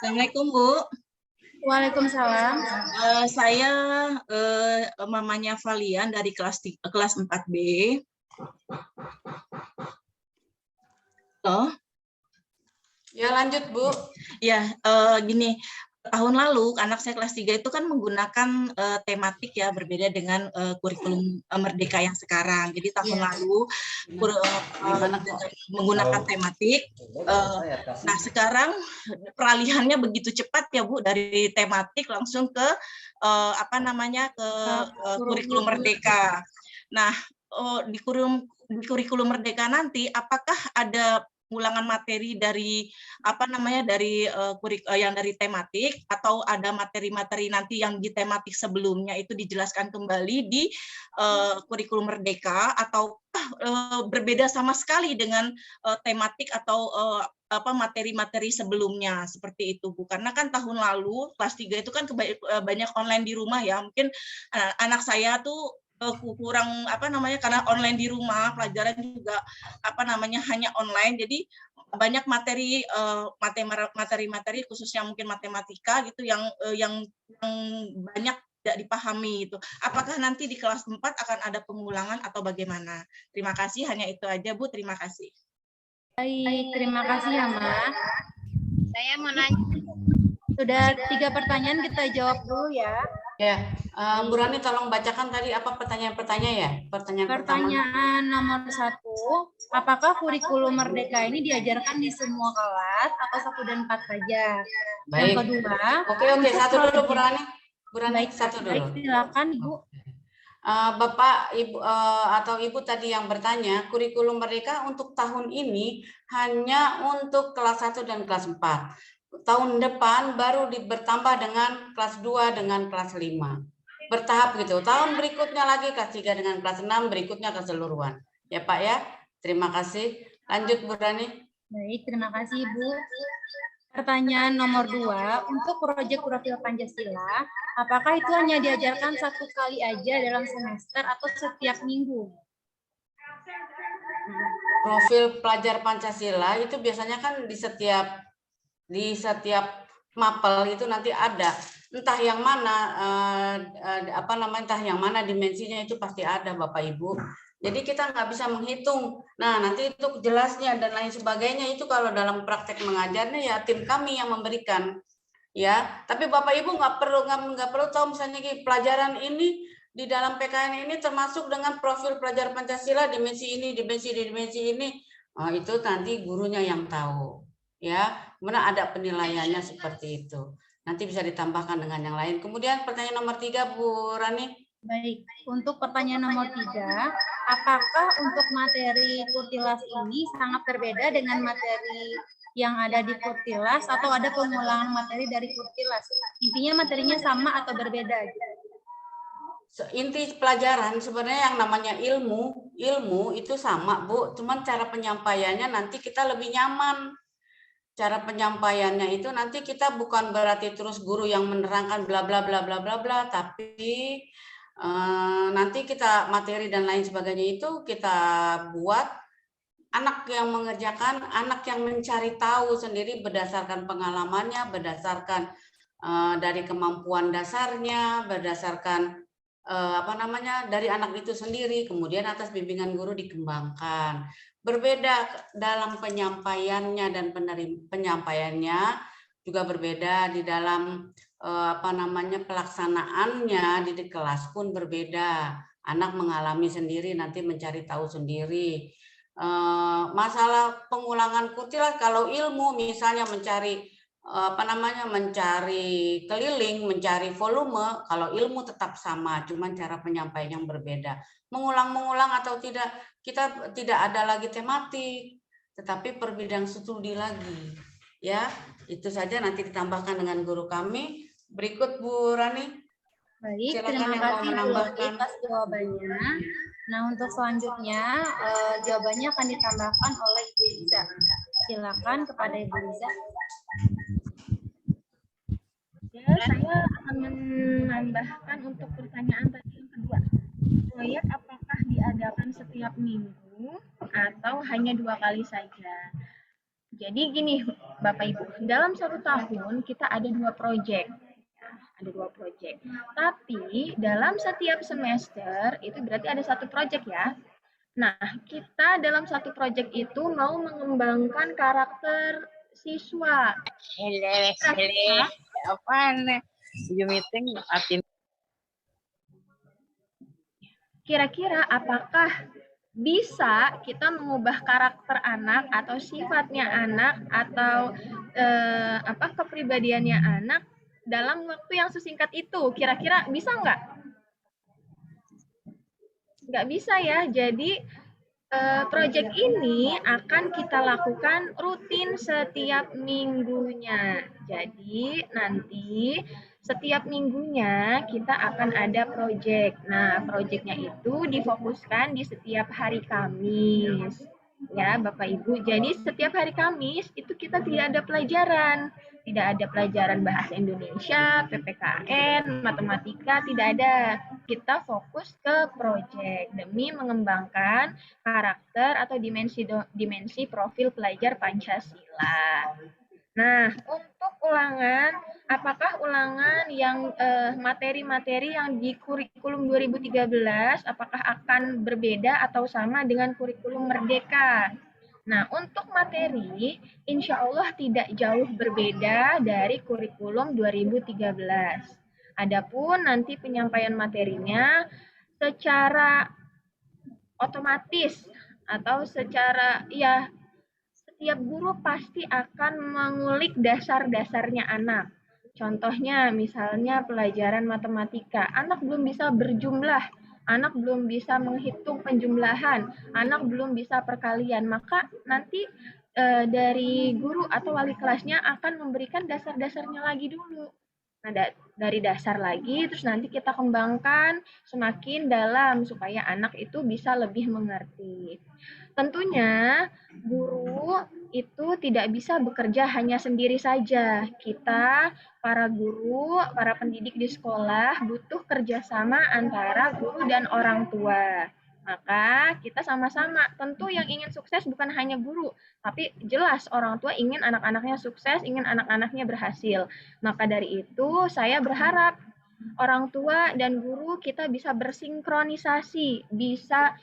Assalamualaikum Bu. Waalaikumsalam. Saya mamanya Valian dari kelas 4B. Oh. Ya lanjut Bu. Ya, gini. Tahun lalu anak saya kelas 3 itu kan menggunakan tematik ya, berbeda dengan kurikulum Merdeka yang sekarang. Jadi tahun lalu menggunakan tematik. Nah sekarang peralihannya begitu cepat ya Bu, dari tematik langsung ke kurikulum Merdeka. Nah di kurikulum Merdeka nanti apakah ada ulangan materi dari yang dari tematik, atau ada materi-materi nanti yang di tematik sebelumnya itu dijelaskan kembali di kurikulum Merdeka, atau berbeda sama sekali dengan tematik atau materi-materi sebelumnya seperti itu Bu. Karena kan tahun lalu kelas 3 itu kan banyak online di rumah ya, mungkin anak saya tuh kurang karena online di rumah, pelajaran juga hanya online, jadi banyak materi khususnya mungkin matematika gitu yang banyak tidak dipahami itu. Apakah nanti di kelas 4 akan ada pengulangan atau bagaimana? Terima kasih, hanya itu aja Bu, terima kasih. Baik, terima kasih ya Mas. Saya mau nanya. Sudah 3 pertanyaan, kita jawab dulu ya. Ya, Bu Rani tolong bacakan tadi apa pertanyaan-pertanyaan ya? Pertanyaan nomor 1, apakah kurikulum Merdeka ini diajarkan di semua kelas atau 1 dan 4 saja? Baik. Yang kedua, Oke, satu dulu Bu Rani. Bu Rani, baik, satu dulu. Baik, silakan Bu. Bapak, Ibu atau Ibu tadi yang bertanya, kurikulum Merdeka untuk tahun ini hanya untuk kelas 1 dan kelas 4. Tahun depan baru bertambah dengan kelas 2 dengan kelas 5. Bertahap gitu. Tahun berikutnya lagi kelas 3 dengan kelas 6, berikutnya keseluruhan. Ya Pak ya, terima kasih. Lanjut Bu Rani. Baik, terima kasih Ibu. Pertanyaan nomor 2, untuk proyek profil Pancasila, apakah itu hanya diajarkan 1 kali aja dalam semester atau setiap minggu? Profil pelajar Pancasila itu biasanya kan di setiap mapel itu nanti ada, entah yang mana entah yang mana dimensinya itu pasti ada Bapak Ibu. Jadi kita nggak bisa menghitung. Nah, nanti itu jelasnya dan lain sebagainya itu kalau dalam praktek mengajarnya ya tim kami yang memberikan. Ya, tapi Bapak Ibu nggak perlu tahu misalnya pelajaran ini di dalam PKN ini termasuk dengan profil pelajar Pancasila dimensi ini, dimensi ini. Itu nanti gurunya yang tahu. Ya, mana ada penilaiannya seperti itu. Nanti bisa ditambahkan dengan yang lain. Kemudian pertanyaan nomor 3 Bu Rani. Baik, untuk pertanyaan nomor 3, apakah untuk materi Kurtilas ini sangat berbeda dengan materi yang ada di Kurtilas atau ada pengulangan materi dari Kurtilas? Intinya materinya sama atau berbeda? Inti pelajaran sebenarnya yang namanya ilmu itu sama Bu, cuman cara penyampaiannya nanti kita lebih nyaman. Cara penyampaiannya itu nanti kita bukan berarti terus guru yang menerangkan bla bla bla bla bla bla, tapi nanti kita materi dan lain sebagainya itu kita buat anak yang mengerjakan, anak yang mencari tahu sendiri berdasarkan pengalamannya, berdasarkan dari kemampuan dasarnya, berdasarkan dari anak itu sendiri, kemudian atas bimbingan guru dikembangkan. Berbeda dalam penyampaiannya dan penyampaiannya juga berbeda di dalam pelaksanaannya di kelas pun berbeda. Anak mengalami sendiri, nanti mencari tahu sendiri. Masalah pengulangan Kurtilas kalau ilmu misalnya mencari mencari keliling, mencari volume, kalau ilmu tetap sama, cuman cara penyampaian yang berbeda. Mengulang-mengulang atau tidak, kita tidak ada lagi tematik, tetapi per bidang studi lagi. Ya, itu saja nanti ditambahkan dengan guru kami. Berikut Bu Rani. Baik, silakan terima kasih Bu Rani atas jawabannya. Nah, untuk selanjutnya jawabannya akan ditambahkan oleh Ibu Liza. Silakan kepada Ibu Liza. Ya, saya akan menambahkan untuk pertanyaan tadi yang kedua. Proyek apakah diadakan setiap minggu atau hanya 2 kali saja? Jadi gini, Bapak Ibu, dalam 1 tahun kita ada 2 proyek. Ada 2 proyek. Tapi dalam setiap semester itu berarti ada 1 proyek ya. Nah, kita dalam 1 proyek itu mau mengembangkan karakter siswa. Kira-kira apakah bisa kita mengubah karakter anak atau sifatnya anak atau kepribadiannya anak dalam waktu yang sesingkat itu? Kira-kira bisa nggak? Nggak bisa ya. Jadi proyek ini akan kita lakukan rutin setiap minggunya. Jadi nanti setiap minggunya kita akan ada proyek. Nah, proyeknya itu difokuskan di setiap hari Kamis. Ya, Bapak Ibu. Jadi setiap hari Kamis itu kita tidak ada pelajaran. Tidak ada pelajaran bahasa Indonesia, PPKN, matematika, tidak ada. Kita fokus ke proyek demi mengembangkan karakter atau dimensi profil pelajar Pancasila. Nah, untuk ulangan, apakah ulangan yang materi-materi yang di kurikulum 2013 apakah akan berbeda atau sama dengan kurikulum Merdeka? Nah, untuk materi, insya Allah tidak jauh berbeda dari kurikulum 2013. Adapun nanti penyampaian materinya secara otomatis atau secara setiap guru pasti akan mengulik dasar-dasarnya anak. Contohnya misalnya pelajaran matematika, anak belum bisa berjumlah, anak belum bisa menghitung penjumlahan, anak belum bisa perkalian, maka nanti dari guru atau wali kelasnya akan memberikan dasar-dasarnya lagi dulu. Nah, dari dasar lagi, terus nanti kita kembangkan semakin dalam supaya anak itu bisa lebih mengerti. Tentunya guru itu tidak bisa bekerja hanya sendiri saja. Kita, para guru, para pendidik di sekolah butuh kerjasama antara guru dan orang tua. Maka kita sama-sama, tentu yang ingin sukses bukan hanya guru, tapi jelas orang tua ingin anak-anaknya sukses, ingin anak-anaknya berhasil. Maka dari itu saya berharap orang tua dan guru kita bisa bersinkronisasi, bisa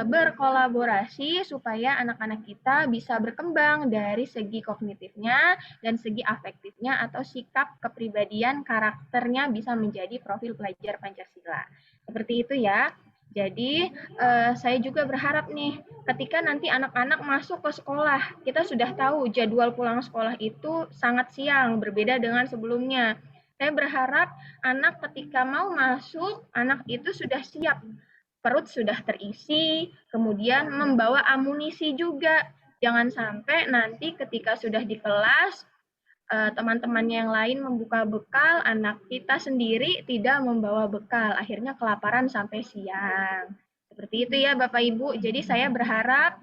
berkolaborasi supaya anak-anak kita bisa berkembang dari segi kognitifnya dan segi afektifnya atau sikap kepribadian karakternya bisa menjadi profil pelajar Pancasila. Seperti itu ya. Jadi saya juga berharap nih ketika nanti anak-anak masuk ke sekolah, kita sudah tahu jadwal pulang sekolah itu sangat siang, berbeda dengan sebelumnya. Saya berharap anak ketika mau masuk, anak itu sudah siap, perut sudah terisi, kemudian membawa amunisi juga. Jangan sampai nanti ketika sudah di kelas, teman-temannya yang lain membuka bekal, anak kita sendiri tidak membawa bekal, akhirnya kelaparan sampai siang. Seperti itu ya Bapak Ibu. Jadi saya berharap,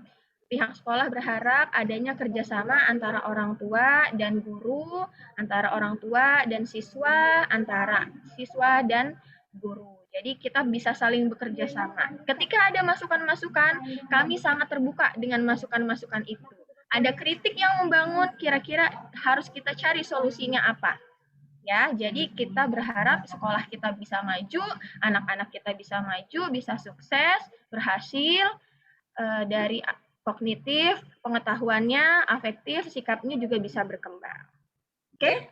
pihak sekolah berharap adanya kerjasama antara orang tua dan guru, antara orang tua dan siswa, antara siswa dan guru. Jadi kita bisa saling bekerja sama. Ketika ada masukan-masukan, kami sangat terbuka dengan masukan-masukan itu. Ada kritik yang membangun, kira-kira harus kita cari solusinya apa. Ya, jadi kita berharap sekolah kita bisa maju, anak-anak kita bisa maju, bisa sukses, berhasil dari kognitif, pengetahuannya, afektif, sikapnya juga bisa berkembang. Oke?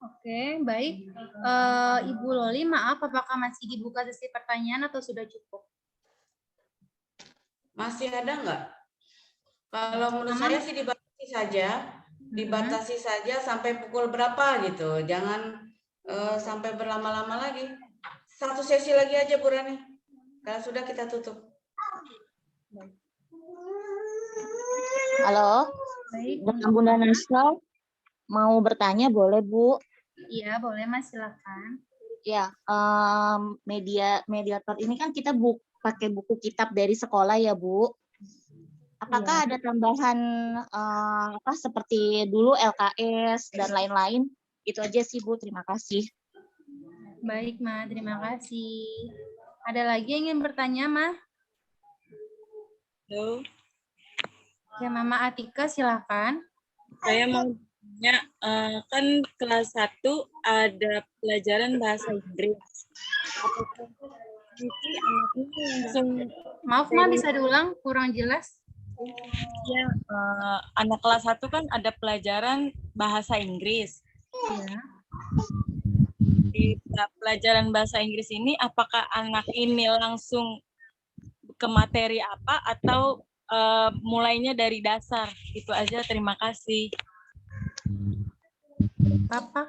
Oke, baik. Ibu Loli, maaf apakah masih dibuka sesi pertanyaan atau sudah cukup? Masih ada nggak? Kalau menurut saya sih dibatasi saja sampai pukul berapa gitu. Jangan sampai berlama-lama lagi. Satu sesi lagi aja Bu Rani. Kalau sudah kita tutup. Halo, Bunda Nasra mau bertanya boleh Bu? Iya, boleh Mas, silakan. Ya, mediator ini kan kita pakai buku kitab dari sekolah ya Bu. Apakah ada tambahan seperti dulu LKS dan lain-lain? Itu aja sih Bu, terima kasih. Baik Ma, terima kasih. Ada lagi yang ingin bertanya Ma? Halo. Ya Mama Atika silakan. Saya mau tanya, kan kelas 1 ada pelajaran bahasa Inggris. Apakah nanti anaknya langsung... Maaf Ma, bisa diulang? Kurang jelas. Ya, anak kelas 1 kan ada pelajaran bahasa Inggris. Ya. Di pelajaran bahasa Inggris ini, apakah anak ini langsung ke materi apa atau mulainya dari dasar? Itu aja, terima kasih. Apa?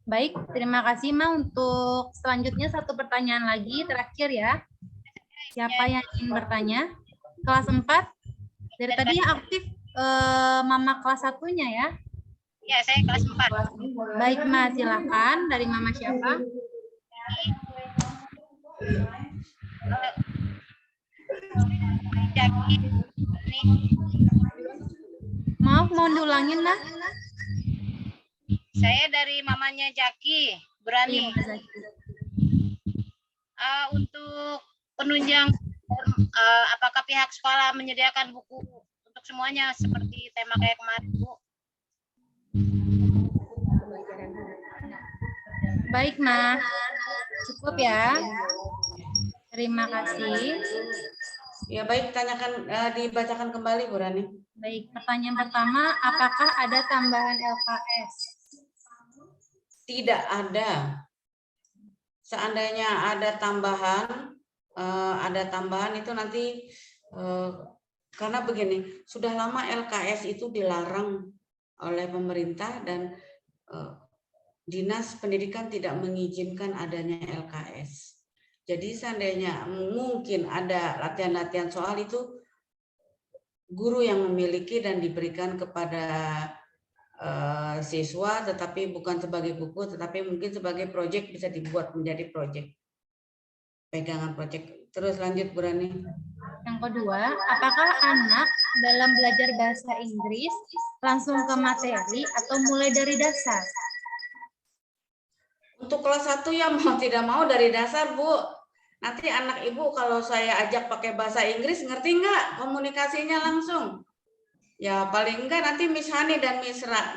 Baik, terima kasih Ma. Untuk selanjutnya satu pertanyaan lagi, terakhir ya. Siapa yang ingin bertanya? Kelas 4? Dari tadi yang aktif Mama kelas 1-nya ya? Ya, saya kelas 4. Baik Ma, silakan. Dari Mama siapa? Maaf, mau diulangin lah. Saya dari mamanya Jaki, Berani. Untuk penunjang, apakah pihak sekolah menyediakan buku untuk semuanya seperti tema kayak kemarin, Bu? Baik, Ma. Cukup ya. Terima kasih. Ya baik, tanyakan dibacakan kembali Bu Rani. Baik, pertanyaan pertama, apakah ada tambahan LKS? Tidak ada. Seandainya ada tambahan itu nanti karena begini, sudah lama LKS itu dilarang oleh pemerintah dan Dinas Pendidikan tidak mengizinkan adanya LKS. Jadi seandainya mungkin ada latihan-latihan soal itu, guru yang memiliki dan diberikan kepada siswa, tetapi bukan sebagai buku, tetapi mungkin sebagai proyek, bisa dibuat menjadi proyek, pegangan proyek. Terus lanjut, Bu Rani. Yang kedua, apakah anak dalam belajar bahasa Inggris langsung ke materi atau mulai dari dasar? Untuk kelas 1 ya mau tidak mau dari dasar, Bu. Nanti anak Ibu kalau saya ajak pakai bahasa Inggris, ngerti nggak komunikasinya langsung? Ya paling enggak nanti Miss Hani dan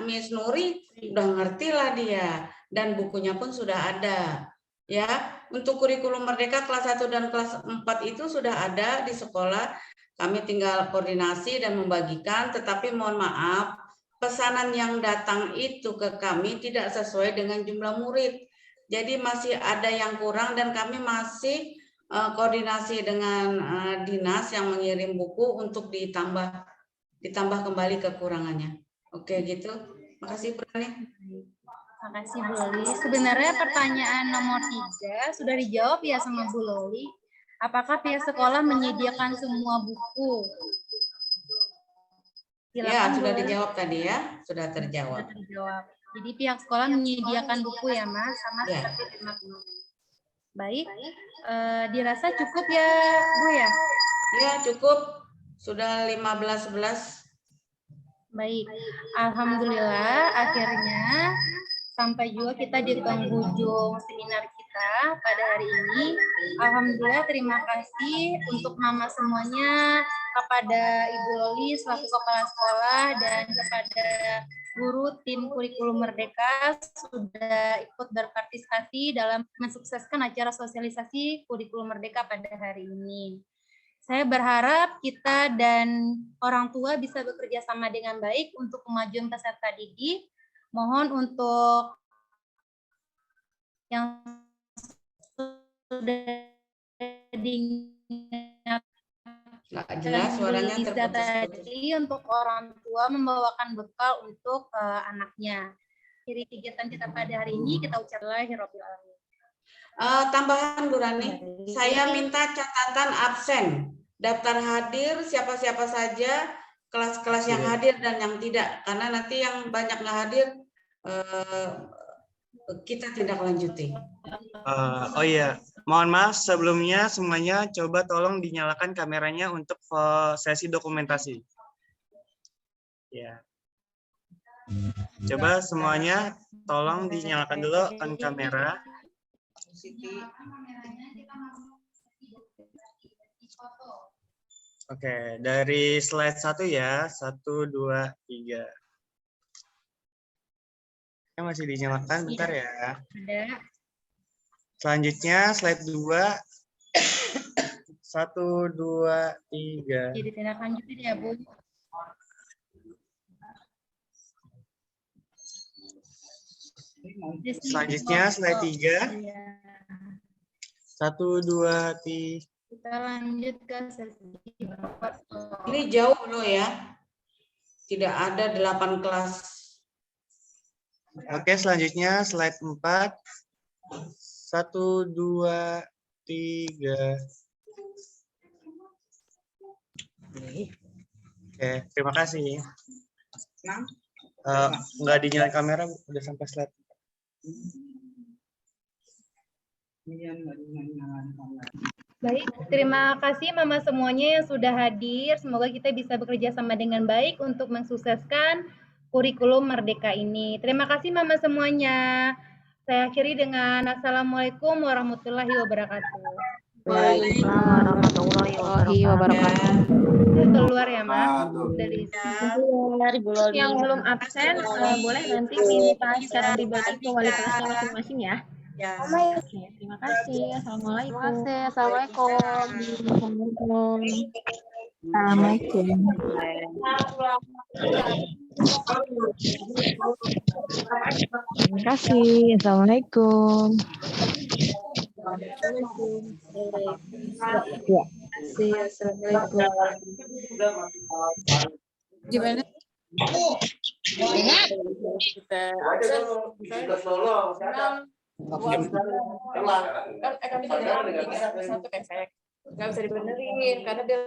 Miss Nuri udah ngerti lah dia. Dan bukunya pun sudah ada. Ya, untuk kurikulum Merdeka kelas 1 dan kelas 4 itu sudah ada di sekolah. Kami tinggal koordinasi dan membagikan, tetapi mohon maaf, pesanan yang datang itu ke kami tidak sesuai dengan jumlah murid. Jadi masih ada yang kurang dan kami masih koordinasi dengan dinas yang mengirim buku untuk ditambah kembali kekurangannya. Oke gitu. Makasih Bu Rani. Makasih Bu Loli. Sebenarnya pertanyaan nomor 3 sudah dijawab ya sama Bu Loli. Apakah pihak sekolah menyediakan semua buku? Silakan, Ya, sudah Bu. dijawab tadi ya. Sudah terjawab. Sudah terjawab. Jadi pihak sekolah menyediakan buku ya Mas, sama Ya. seperti tema kemarin. Baik, dirasa cukup ya Bu ya? Ya, cukup. Sudah 15-11. Baik, alhamdulillah akhirnya sampai juga kita di penghujung seminar kita pada hari ini. Alhamdulillah terima kasih untuk mama semuanya, kepada Ibu Loli selaku kepala sekolah dan kepada guru tim kurikulum Merdeka sudah ikut berpartisipasi dalam mensukseskan acara sosialisasi kurikulum Merdeka pada hari ini. Saya berharap kita dan orang tua bisa bekerja sama dengan baik untuk kemajuan peserta didik. Mohon untuk yang sudah Nggak jelas suaranya bisa terputus-putus. tadi untuk orang tua membawakan bekal untuk anaknya. Dari kegiatan kita pada hari ini kita ucapkan Alhamdulillah. Tambahan Bu Rani, saya minta catatan absen, daftar hadir siapa-siapa saja, kelas-kelas yang hadir dan yang tidak, karena nanti yang banyak nggak hadir kita tindak lanjuti. Oh iya, mohon maaf sebelumnya semuanya coba tolong dinyalakan kameranya untuk sesi dokumentasi. Ya. Coba semuanya tolong dinyalakan dulu on kamera. Oke, dari slide 1 ya. 1, 2, 3. Ini masih dinyalakan, bentar ya. Selanjutnya slide 2. 1, 2, 3. Jadi tindak lanjutin ya Bu. Selanjutnya slide 3. 1, 2, 3. Kita lanjut ke sesi Ini jauh loh ya. Tidak ada 8 kelas. Oke, selanjutnya slide 4. 1, 2, 3. Oke, terima kasih. Nggak dinyalakan kamera, udah sampai slide. Baik, terima kasih Mama semuanya yang sudah hadir. Semoga kita bisa bekerja sama dengan baik untuk mensukseskan kurikulum Merdeka ini. Terima kasih Mama semuanya. Saya akhiri dengan Assalamualaikum warahmatullahi wabarakatuh. Waalaikumsalam warahmatullahi wabarakatuh. Keluar ya Mas dari Yang belum absen boleh nanti minta secara pribadi ke wali kelasnya masing-masing ya. Ya. Oke, terima kasih. Assalamualaikum. Terima kasih. Assalamualaikum. Assalamualaikum. Terima kasih. Assalamualaikum. Assalamualaikum. Gimana? kita akses kan bisa satu efek nggak bisa dibenerin karena dia